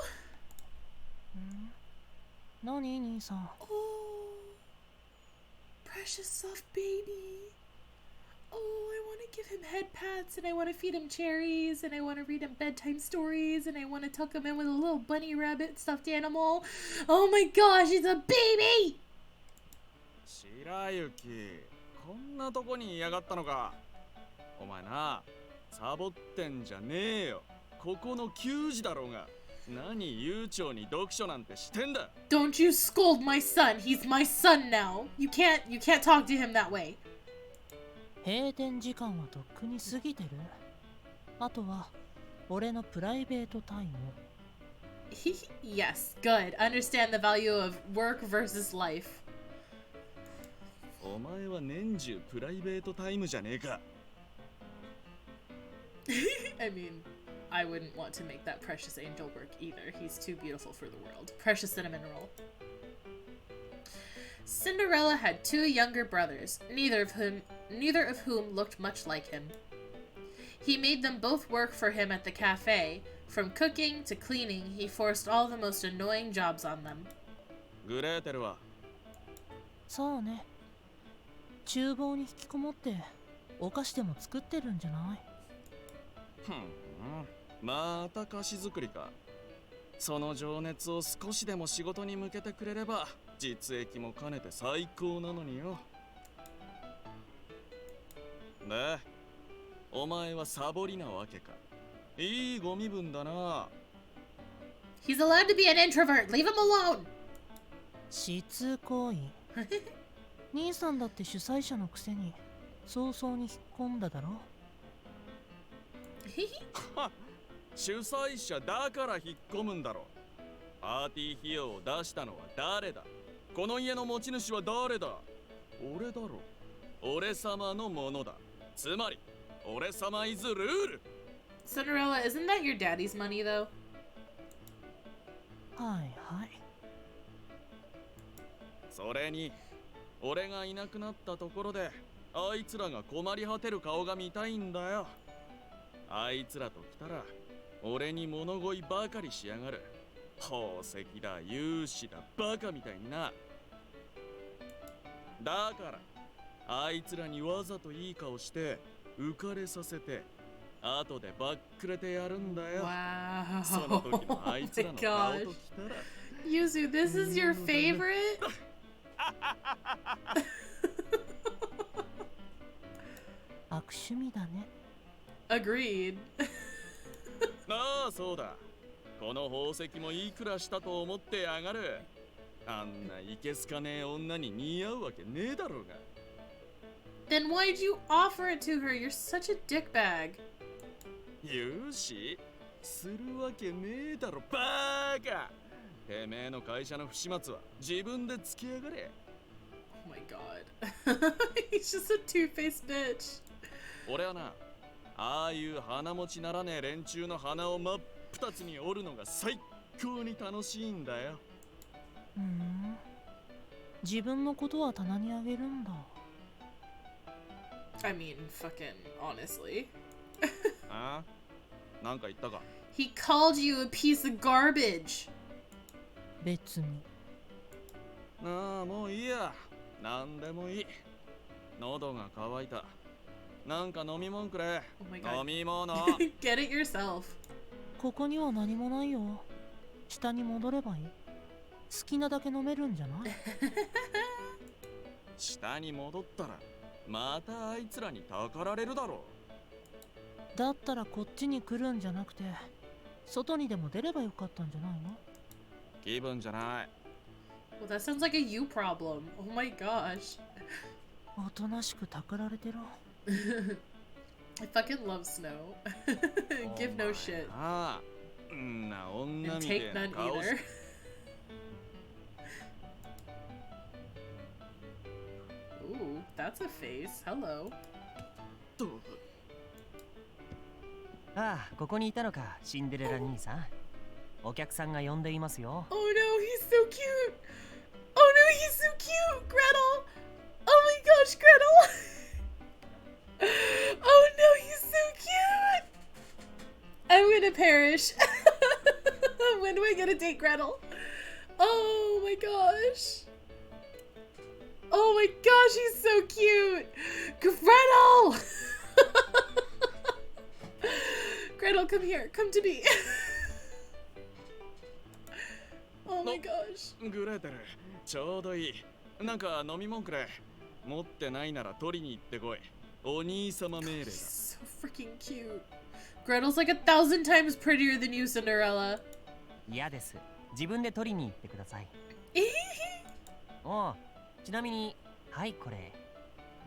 S9: 何兄さん。
S1: Oh, precious soft baby. Oh, I want to give him head pats, and I want to feed him cherries, and I want to read him bedtime stories, and I want to tuck him in with a little bunny rabbit stuffed animal. Oh my gosh, he's a baby!
S6: 白雪、こんなとこにいやがったのか。お前な、サボってんじゃねえよ。ここの給仕だろうが。何悠長に読書なんてしてんだ。
S1: Don't you scold my son. He's my son now. You can't talk to him that way.
S9: 閉店時間はとっくに過ぎてる。あとは俺のプライベートタイム。
S1: Yes, good. Understand the value of work versus life.
S6: お前は年中プライベートタイムじゃねえか。
S1: I mean, I wouldn't want to make that precious angel work either. He's too beautiful for the world. Precious cinnamon roll. Cinderella had two younger brothers, neither of whom looked much like him. He made them both work for him at the cafe. From cooking to cleaning, he forced all the most annoying jobs on them.
S6: グレーテルは。
S9: そうね。厨房に引きこもってお菓子でも作ってるんじゃない？
S6: また菓子作りか。その情熱を少しでも仕事に向けてくれれば実益も兼ねて最高なのによ。で、お前はサボりなわけか。いいご身分だな。
S1: He's allowed to be an introvert. Leave him alone.
S9: しつこい。兄さんだって主催者のくせに早々に引っ込んだだろ。
S6: 主催者だから引っ込むんだろ。パーティー費用を出したのは誰だ。この家の持ち主は誰だ。俺だろ。俺様のものだ。つまり俺様イズルール。
S1: Cinderella, isn't that your daddy's money though?
S9: はいはい。
S6: それに俺がいなくなったところであいつらが困り果てる顔が見たいんだよ。あいつらと来たら俺に物乞いばかりしやがる。宝石だ融資だバカみたいにな。だからあいつらにわざといい顔して浮かれさせて後でバックレてやるんだよ。
S1: Wow.
S6: その時のあいつらの顔ときたら。
S1: Yuzu, this is your favorite?
S9: 悪趣味だね。
S1: Agreed.
S6: ああ、そうだ。この宝石もいくらしたと思ってやがる。あんないけすかねえ女に似合うわけねえだろうが。
S1: Then why'd you offer it to her? You're such a dickbag.
S6: 融資するわけねえだろ、バーカ。てめえの会社の不始末は自分でつけやがれ。
S1: Oh my god. He's just a two-faced bitch.
S6: 俺はな、ああいう鼻持ちならねえ連中の鼻を真っ二つに折るのが最高に楽しいんだよ。
S9: 自分のことは棚にあげるんだ。
S1: I mean, fucking honestly.
S6: ああ、なんか言ったか。
S1: He called you a piece of garbage.
S9: 別に。
S6: ああ、もういいや。なんでもいい。喉が渇いた。なんか飲み物くれ。
S1: Oh my god.
S6: 飲み物。
S1: Get it yourself.
S9: ここには何もないよ。下に戻ればいい。好きなだけ飲めるんじゃない？
S6: 下に戻ったらまたあいつらにたかられるだろ
S9: う。だったらこっちに来るんじゃなくて外にでも出ればよかったんじゃないの？
S6: 気分じゃない。
S1: Well, that sounds like a you problem. Oh my gosh.
S9: おとなしくたかられてろ。
S1: I fucking love snow. Give no shit.
S6: ああ、な女
S1: And
S6: みて
S1: take
S6: えな
S1: none
S6: 顔し
S1: either. Ooh, that's a face. Hello.
S10: ああ、ここにいたのか、シンデレラ兄さん。お客さんが呼んでいますよ。
S1: Oh no, he's so cute. Oh no, he's so cute. Gretel. Oh my gosh, Gretel. Oh no, he's so cute. I'm gonna perish. When do I get a date, Gretel? Oh my gosh. Oh my gosh, he's so cute. Gretel. Gretel, come here. Come to me. Oh my gosh.
S6: グレーテル、ちょうどいい。なんか飲み物くれ。持ってないなら取りに行ってこい。お兄様命令だ。
S1: He's so freaking cute. Gretel's like 1,000 times prettier than you, Cinderella.
S10: 嫌です。自分で取りに行ってください。おう、ちなみに、はいこれ。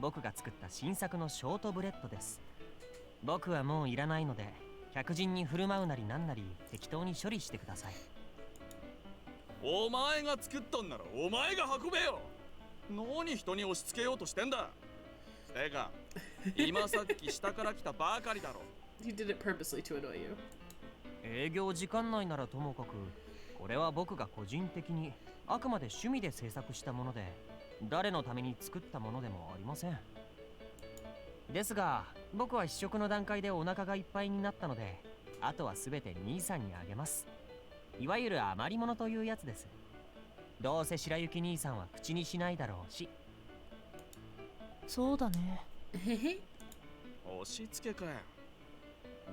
S10: 僕が作った新作のショートブレッドです。僕はもういらないので、客人に振る舞うなりなんなり適当に処理してください。
S6: お前が作ったんならお前が運べよ。何人に押し付けようとしてんだ。てか、今さっき下から来たばかりだろ。
S1: He did it purposely to annoy you.
S10: 営業時間内ならともかく、これは僕が個人的にあくまで趣味で制作したもので、誰のために作ったものでもありません。ですが、僕は試食の段階でお腹がいっぱいになったので、あとはすべて兄さんにあげます。いわゆる余り物というやつです。どうせ白雪兄さんは口にしないだろうし。
S9: そうだね。
S6: 押し付けかよ。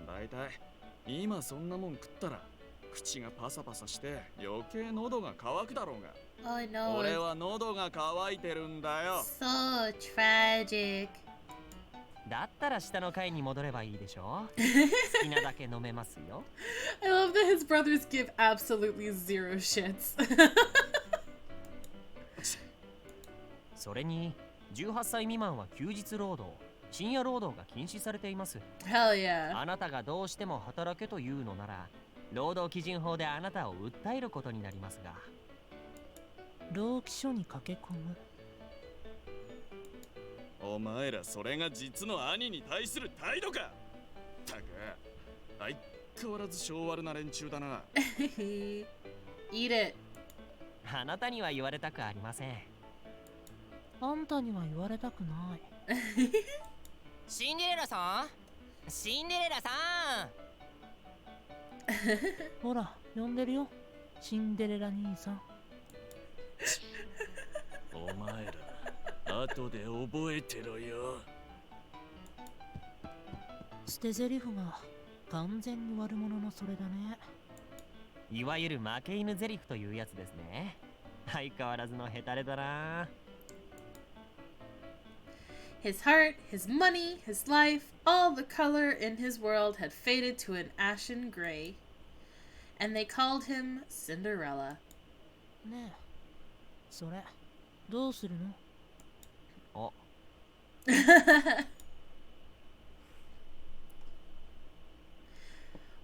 S6: だいたい今そんなもん食ったら口がパサパサして余計喉が渇くだろうが。
S1: Oh no.
S6: 俺は喉が渇いてるんだよ。
S1: So tragic.
S10: だったら下の階に戻ればいいでしょ。好きなだけ飲めますよ。
S1: I love that his brothers give absolutely zero shits.
S10: それに18歳未満は休日労働、深夜労働が禁止されています。
S1: Hell yeah.
S10: あなたがどうしても働けというのなら、労働基準法であなたを訴えることになりますが。
S9: 労基署に駆け込む。
S6: お前らそれが実の兄に対する態度か。たく、相変わらず性悪な連中だな。
S1: Eat it.
S10: あなたには言われたくありません。
S9: あんたには言われたくない。
S4: シンデレラさん、シンデレラさん。
S9: ほら、呼んでるよ。シンデレラ兄さん。
S6: お前ら後で覚えてろよ。
S9: 捨て台詞が完全に悪者のそれだね。
S10: いわゆる負け犬ゼリフというやつですね。相変わらずのヘタレだな。
S1: His heart, his money, his life, all the color in his world had faded to an ashen gray. And they called him Cinderella.
S9: ねえ、それ、どうするの？
S10: お。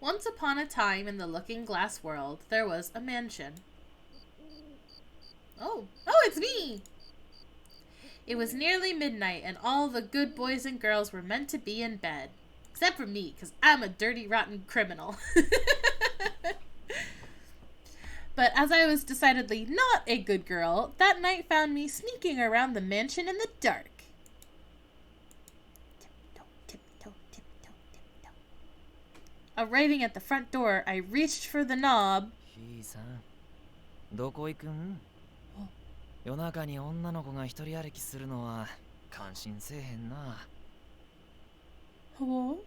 S1: Once upon a time in the Looking Glass world, there was a mansion. Oh, it's me! It was nearly midnight, and all the good boys and girls were meant to be in bed. Except for me, because I'm a dirty, rotten criminal. But as I was decidedly not a good girl, that night found me sneaking around the mansion in the dark. Tiptoe, tiptoe, tiptoe, tiptoe. Arriving at the front door, I reached for the knob.
S11: ひいさん、どこ行くん？夜中に女の子が一人歩きするのは感心せえへんな。
S1: Hello?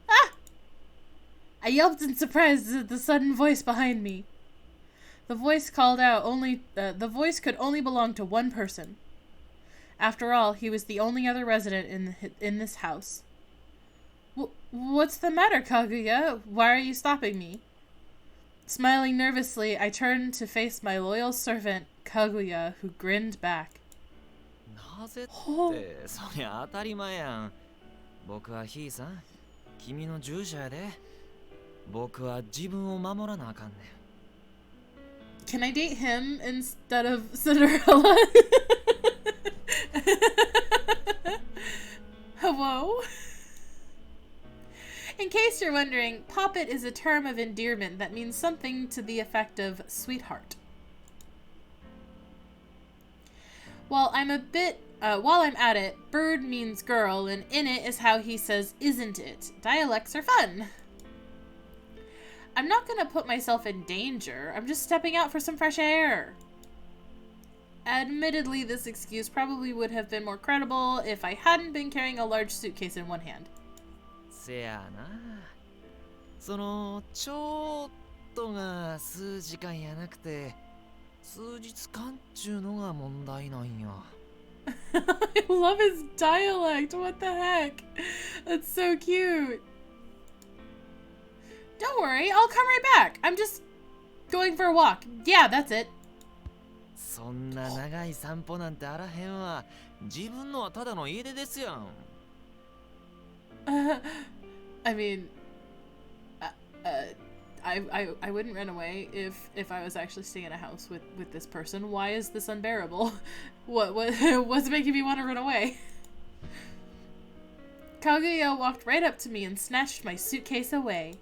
S1: Ah! I yelped in surprise at the sudden voice behind me. The voice called out the voice could only belong to one person. After all, he was the only other resident in this house. What's the matter, Kaguya? Why are you stopping me? Smiling nervously, I turned to face my loyal servant, Kaguya, who grinned back.
S11: なぜって、そりゃ当たり前やん。僕はひいさん、君の従者やで。僕は自分を守らなあかんねん。
S1: Can I date him instead of Cinderella? Hello? In case you're wondering, poppet is a term of endearment that means something to the effect of sweetheart. While I'm at it, bird means girl, and in it is how he says isn't it. Dialects are fun. I'm not gonna put myself in danger. I'm just stepping out for some fresh air. Admittedly, this excuse probably would have been more credible if I hadn't been carrying a large suitcase in one hand.
S11: せやな。そのちょっとが数時間やなくて数日間ちゅうのが問題なんや。
S1: I love his dialect. What the heck? That's so cute. Don't worry, I'll come right back. I'm just going for a walk. Yeah, that's it.
S11: そんな長い散歩なんてあらへんわ。自分のはただの家出ですやん。
S1: I mean, I wouldn't run away if I was actually staying in a house with this person. Why is this unbearable? What's making me want to run away? Kaguya walked right up to me and snatched my suitcase away.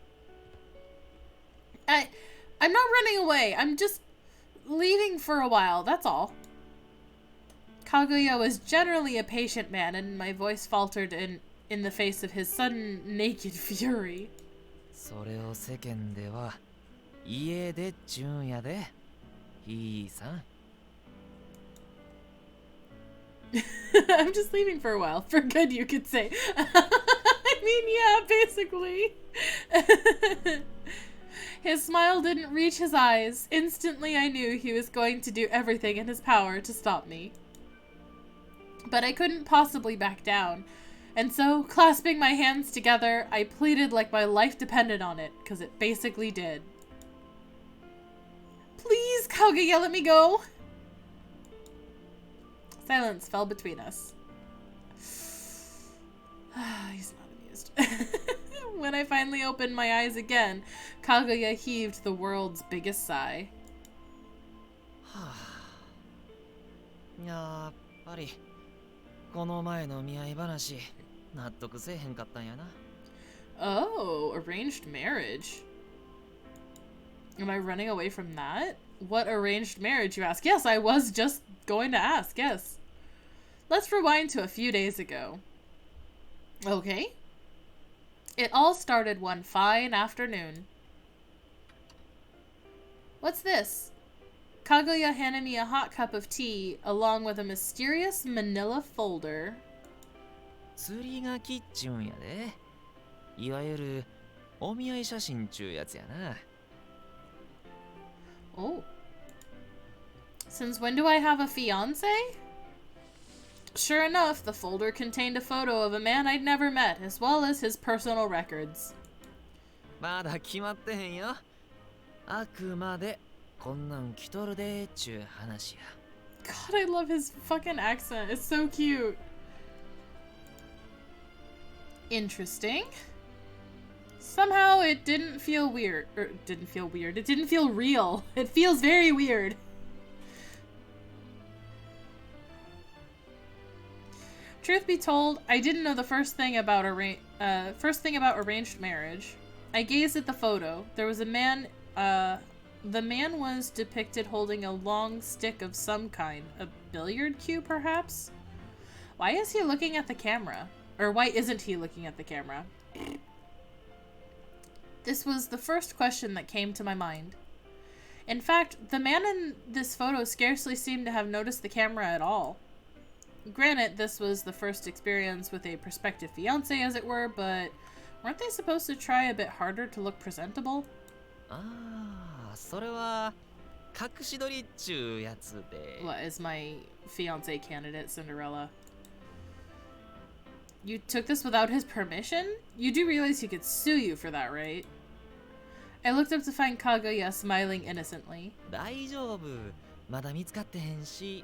S1: I'm not running away. I'm just leaving for a while. That's all. Kaguya was generally a patient man, and my voice faltered in the face of his sudden naked fury.
S11: それを世間では家出っちゅうんやで。ひいさん。
S1: I'm just leaving for a while. For good, you could say. I mean, yeah, basically. His smile didn't reach his eyes. Instantly, I knew he was going to do everything in his power to stop me. But I couldn't possibly back down. And so, clasping my hands together, I pleaded like my life depended on it, because it basically did. Please, Kaguya, let me go! Silence fell between us. He's not amused. When I finally opened my eyes again, Kaguya heaved the world's biggest sigh.
S11: やっぱりこの前の見合い話納得せえへんかったんやな。
S1: Oh, arranged marriage. Am I running away from that? What arranged marriage, you ask? Yes, I was just going to ask, yes. Let's rewind to a few days ago. Okay. It all started one fine afternoon. What's this? Kaguya handed me a hot cup of tea along with a mysterious manila folder.
S11: 釣りがきっちゅうんやで。いわゆるお見合い写真ちゅうやつやな。
S1: Oh. Since when do I have a fiance? Sure enough, the folder contained a photo of a man I'd never met, as well as his personal records.
S11: まだ決まってへんよ。あくまでこんなん来とるでちゅう話や。
S1: God, I love his fucking accent. It's so cute. Interesting. Somehow it didn't feel weird. It didn't feel real. It feels very weird. Truth be told, I didn't know the first thing about arranged marriage. I gazed at the photo. There was a man. The man was depicted holding a long stick of some kind, a billiard cue, perhaps. Why is he looking at the camera? Or why isn't he looking at the camera? This was the first question that came to my mind. In fact, the man in this photo scarcely seemed to have noticed the camera at all. Granted, this was the first experience with a prospective fiancé, as it were, but weren't they supposed to try a bit harder to look presentable?
S11: ああ、それは隠し撮りっちゅうやつで。
S1: What is my fiancé candidate, Cinderella? You took this without his permission? You do realize he could sue you for that, right? I looked up to find Kaguya smiling innocently.
S11: 大丈夫。まだ見つかってへんし。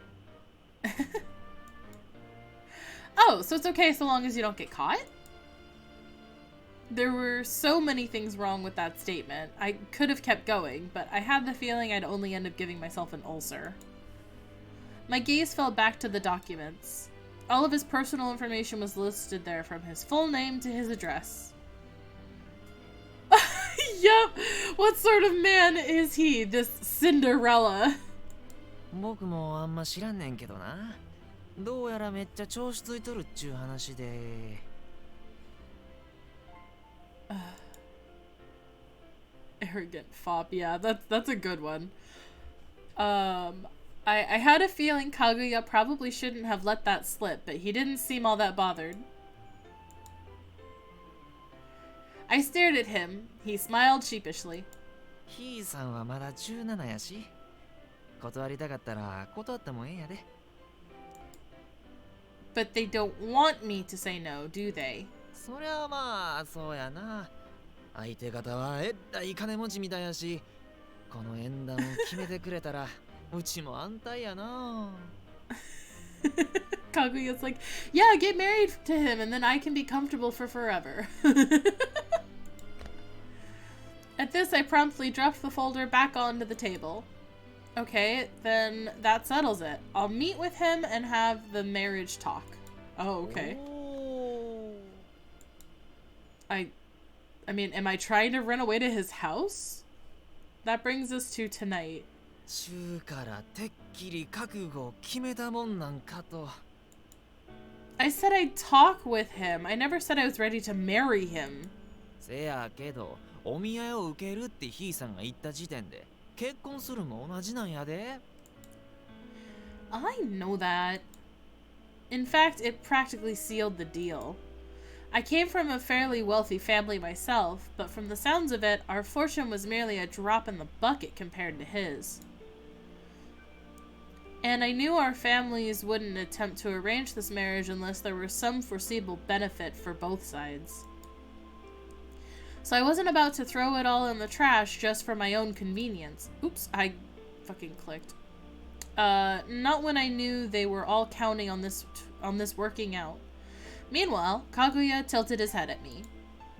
S1: Oh, so it's okay so long as you don't get caught? There were so many things wrong with that statement. I could have kept going, but I had the feeling I'd only end up giving myself an ulcer. My gaze fell back to the documents. All of his personal information was listed there, from his full name to his address. Yup! What sort of man is he, this Cinderella?
S11: 僕もあんま知らんねんけどな。どうやらめっちゃ調子ついとるっちゅう話で。
S1: Arrogant fop, yeah, that's a good one. I had a feeling Kaguya probably shouldn't have let that slip, but he didn't seem all that bothered. I stared at him. He smiled sheepishly.
S11: ひいさんはまだ17やし。断りたかったら断ってもええんやで。
S1: But they don't want me to say no, do they?
S11: そりゃまあそうやな。相手方はえらい金持ちみたいやし、この縁談を決めてくれたらうちも安泰やな。
S1: Kaguya's like, yeah, get married to him and then I can be comfortable for forever. At this, I promptly dropped the folder back onto the table. Okay, then that settles it. I'll meet with him and have the marriage talk. Oh, okay. I mean, am I trying to run away to his house? That brings us to tonight.
S11: 中からてっきり覚悟を決めたもんなんかと。
S1: I said I'd talk with him. I never said I was ready to marry him.
S11: せやけど、お見合いを受けるってひいさんが言った時点で、結婚するも同じなんやで。
S1: I know that. In fact, it practically sealed the deal. I came from a fairly wealthy family myself, but from the sounds of it, our fortune was merely a drop in the bucket compared to his. And I knew our families wouldn't attempt to arrange this marriage unless there was some foreseeable benefit for both sides. So I wasn't about to throw it all in the trash just for my own convenience. Oops, I fucking clicked. Not when I knew they were all counting on this working out. Meanwhile, Kaguya tilted his head at me.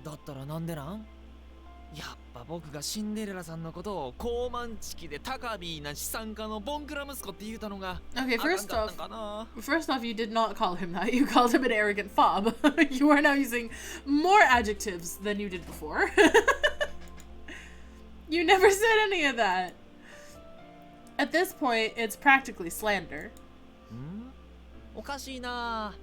S11: だったらなんでなん？やっぱ僕がシンデレラさんのことを高慢チキで高ビーな資産家のボンクラ息子って言うたのが
S1: Okay,
S11: あかんかったんかな。
S1: first off, you did not call him that. You called him an arrogant fob. You are now using more adjectives than you did before. You never said any of that. At this point, it's practically slander.
S11: おかしいな。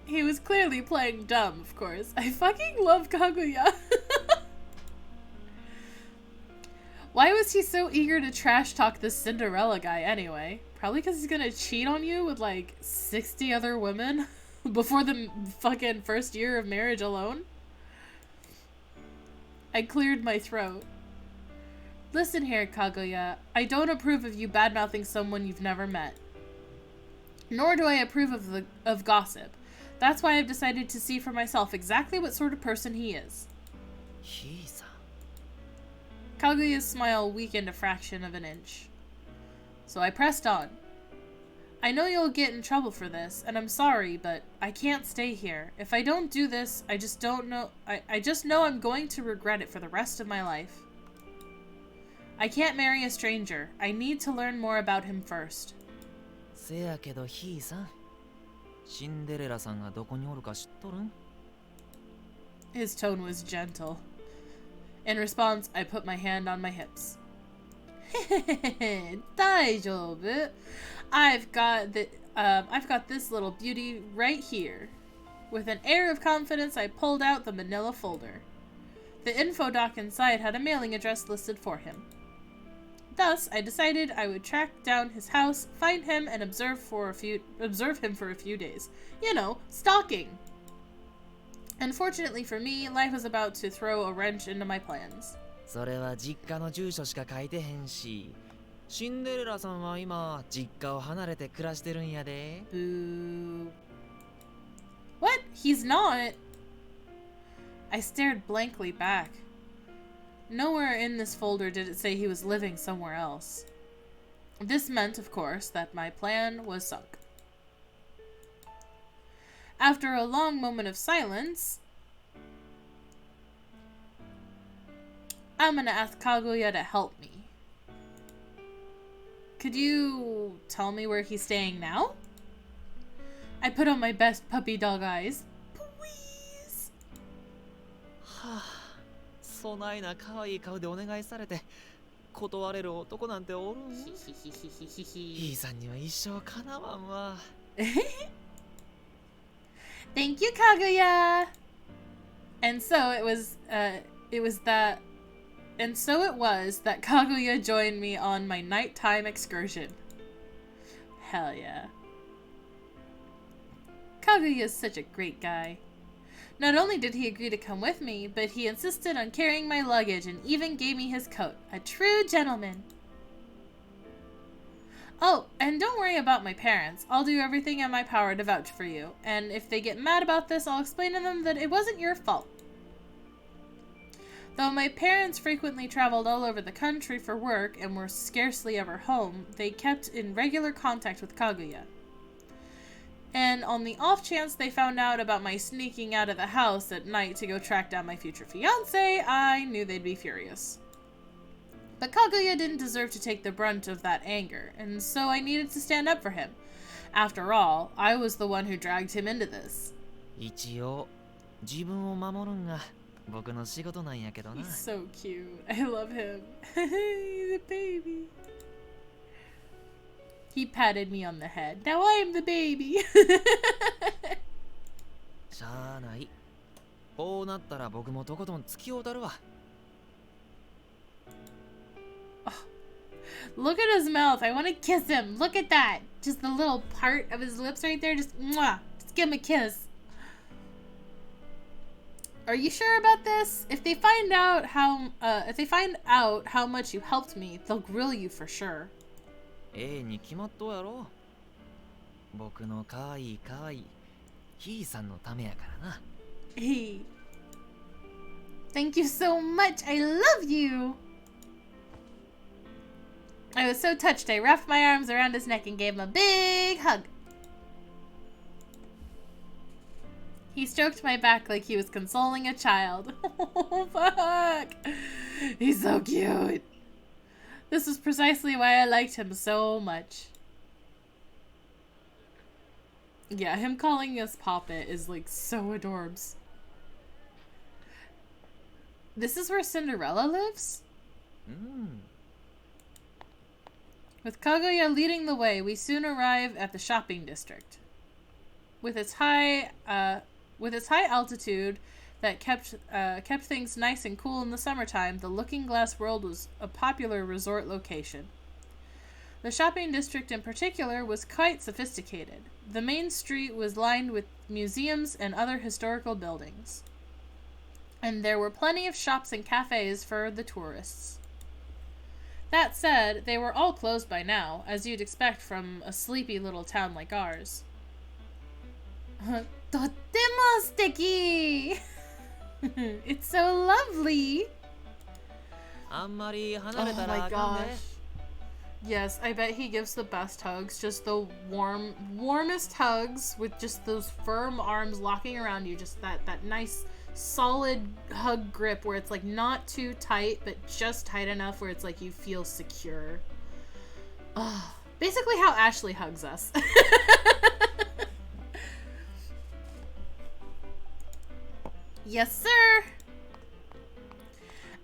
S1: He was clearly playing dumb, of course. I fucking love Kaguya. Why was he so eager to trash talk this Cinderella guy anyway? Probably because he's gonna cheat on you with like 60 other women before the fucking first year of marriage alone? I cleared my throat. Listen here, Kaguya. I don't approve of you bad-mouthing someone you've never met. Nor do I approve of gossip. That's why I've decided to see for myself exactly what sort of person he is.
S11: He-san.
S1: Kaguya's smile weakened a fraction of an inch. So I pressed on. I know you'll get in trouble for this, and I'm sorry, but I can't stay here. If I don't do this, I just know I'm going to regret it for the rest of my life. I can't marry a stranger. I need to learn more about him first.
S11: せやけどひいさん、シンデレラさんがどこにおるか知っとるん？
S1: His tone was gentle. In response, I put my hand on my hips. 大丈夫. I've got this little beauty right here. With an air of confidence, I pulled out the manila folder. The info doc inside had a mailing address listed for him. Thus, I decided I would track down his house, find him, and observe him for a few days. You know, stalking. Unfortunately for me, life was about to throw a wrench into my plans.
S11: それは実家の住所しか書いてへんし、シンデレラさんは今実家を離れて暮らしてるんやで。
S1: Boo. What? He's not. I stared blankly back. Nowhere in this folder did it say he was living somewhere else. This meant, of course, that my plan was sunk. After a long moment of silence, I'm gonna ask Kaguya to help me. Could you tell me where he's staying now? I put on my best puppy dog eyes. Please.
S11: はあ、そないな可愛い顔でお願いされて断れる男なんておるん？ひいさんには一生かなわんわ。
S1: Thank you, Kaguya. And so it was that Kaguya joined me on my nighttime excursion. Hell yeah. Kaguya is such a great guy. Not only did he agree to come with me, but he insisted on carrying my luggage and even gave me his coat. A true gentleman. Oh, and don't worry about my parents. I'll do everything in my power to vouch for you. And if they get mad about this, I'll explain to them that it wasn't your fault. Though my parents frequently traveled all over the country for work and were scarcely ever home, they kept in regular contact with Kaguya. And on the off chance they found out about my sneaking out of the house at night to go track down my future fiancé, I knew they'd be furious. But Kaguya didn't deserve to take the brunt of that anger, and so I needed to stand up for him. After all, I was the one who dragged him into this.
S11: 一応自分を守るんが僕の仕事なんやけどな。
S1: He's so cute. I love him. He's a baby. He patted me on the head. Now I am the baby.
S11: しゃあない。こうなったら僕もとことん付き合うたるわ。
S1: Oh, look at his mouth. I want to kiss him. Look at that. Just the little part of his lips right there. Just, mwah. Just give him a kiss. Are you sure about this? If they find out how much you helped me, they'll grill you for sure.
S11: に決まっとうやろ。僕のかわいいかわいいひーさんのためやからな。
S1: Hey. Thank you so much. I love you. I was so touched. I wrapped my arms around his neck and gave him a big hug. He stroked my back like he was consoling a child. Oh, fuck. He's so cute. This is precisely why I liked him so much. Yeah, him calling us Poppet is like so adorbs. This is where Cinderella lives? With Kaguya leading the way, we soon arrive at the shopping district. With its high altitude that kept things nice and cool in the summertime, the Looking Glass World was a popular resort location. The shopping district in particular was quite sophisticated. The main street was lined with museums and other historical buildings. And there were plenty of shops and cafes for the tourists. That said, they were all closed by now, as you'd expect from a sleepy little town like ours. Totemo suteki! It's so lovely! Oh my gosh. Yes, I bet he gives the best hugs. Just the warmest hugs with just those firm arms locking around you. Just that nice, solid hug grip where it's like not too tight, but just tight enough where it's like you feel secure. Oh, basically how Ashley hugs us. Yes, sir!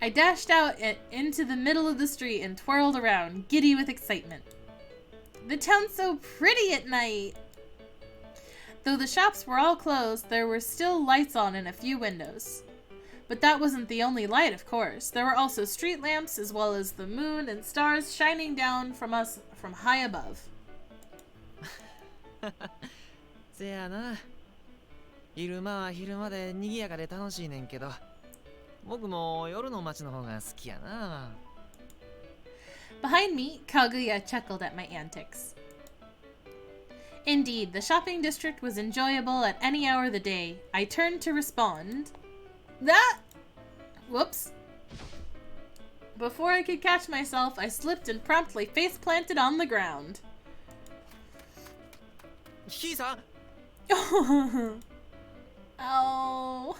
S1: I dashed out into the middle of the street and twirled around, giddy with excitement. The town's so pretty at night! Though the shops were all closed, there were still lights on in a few windows. But that wasn't the only light, of course. There were also street lamps, as well as the moon and stars shining down from us from high above.
S11: せやな。昼間は昼間で賑やかで楽しいねんけど、僕も夜の街の方が好きやな。
S1: Behind me, Kaguya chuckled at my antics. Indeed, the shopping district was enjoyable at any hour of the day. I turned to respond. Whoops. Before I could catch myself, I slipped and promptly face-planted on the ground.
S11: ひーさん
S1: Oh.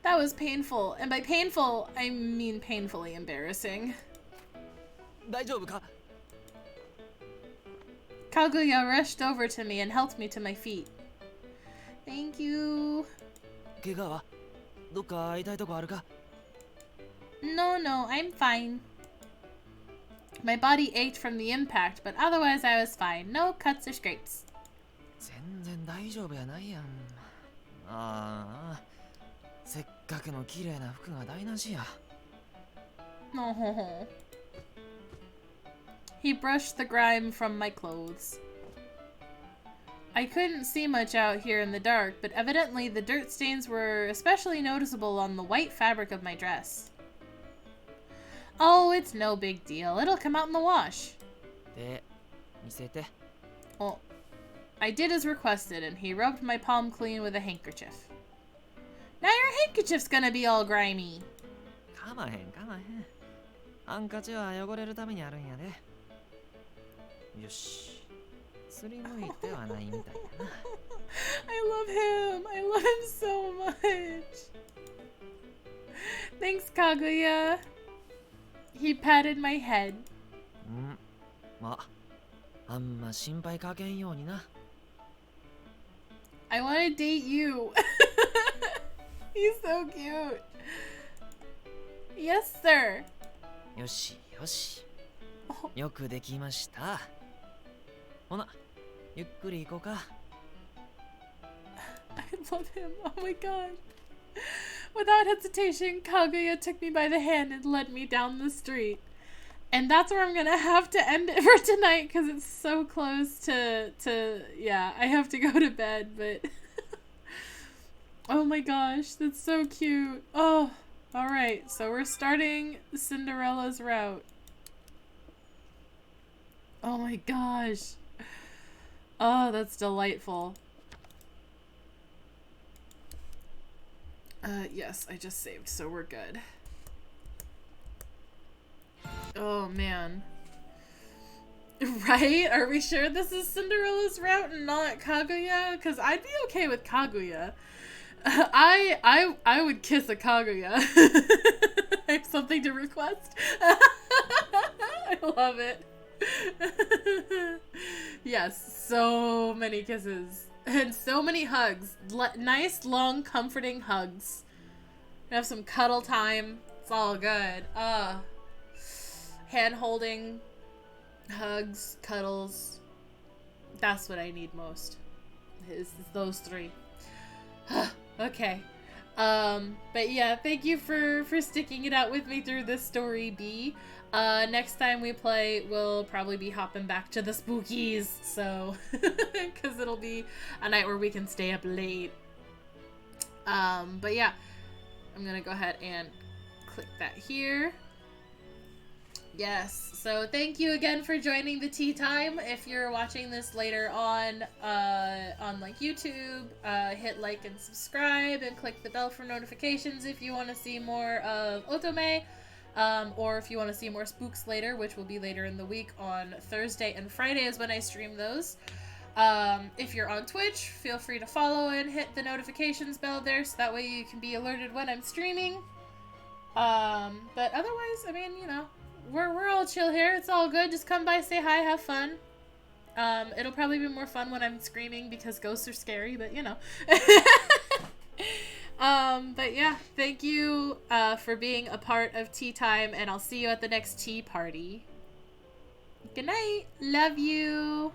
S1: That was painful. And by painful, I mean painfully embarrassing.
S11: 大丈夫か
S1: Kaguya rushed over to me and helped me to my feet. Thank you.
S11: 怪我はどっか痛いとこあるか
S1: No, I'm fine. My body ached from the impact, but otherwise I was fine. No cuts or scrapes.
S11: 全然大丈夫やないやん。ああ、せっかくの綺麗な服が台無しや。
S1: No. He brushed the grime from my clothes. I couldn't see much out here in the dark, but evidently the dirt stains were especially noticeable on the white fabric of my dress. Oh, it's no big deal. It'll come out in the wash.
S11: で、見せて。
S1: Well, I did as requested, and he rubbed my palm clean with a handkerchief. Now your handkerchief's gonna be all grimy.
S11: かまへんかまへん。ハンカチは汚れるためにあるんやで。よし。すりむいてはないみたいやな。
S1: I love him so much. Thanks, Kaguya. He patted my head.
S11: まあんま心配かけんようにな。
S1: I want to date you. He's so cute. Yes, sir.
S11: よしよし。よくできました。ほな、ゆっくり行こうか。
S1: I love him. Oh my god. Without hesitation, Kaguya took me by the hand and led me down the street. And that's where I'm gonna have to end it for tonight because it's so close to yeah, I have to go to bed, but oh my gosh, that's so cute. Oh, alright, so we're starting Cinderella's route. Oh my gosh. Oh, that's delightful. Yes, I just saved, so we're good. Oh, man. Right? Are we sure this is Cinderella's route and not Kaguya? Because I'd be okay with Kaguya. I would kiss a Kaguya. I have something to request. I love it. Yes, so many kisses. And so many hugs. Nice, long, comforting hugs. Have some cuddle time. It's all good. Hand holding, hugs, cuddles. That's what I need most. Is those three. Okay. But yeah, thank you for sticking it out with me through this story, B. Next time we play, we'll probably be hopping back to the spookies, so, because it'll be a night where we can stay up late. But yeah, I'm gonna go ahead and click that here. Yes, so thank you again for joining the tea time. If you're watching this later on like YouTube, hit like and subscribe and click the bell for notifications if you want to see more of Otome, or if you want to see more spooks later, which will be later in the week on Thursday and Friday is when I stream those. If you're on Twitch, feel free to follow and hit the notifications bell there so that way you can be alerted when I'm streaming. But otherwise, I mean, you know, we're all chill here. It's all good. Just come by, say hi, have fun. It'll probably be more fun when I'm screaming because ghosts are scary, but you know. But yeah, thank you for being a part of tea time, and I'll see you at the next tea party. Good night. Love you.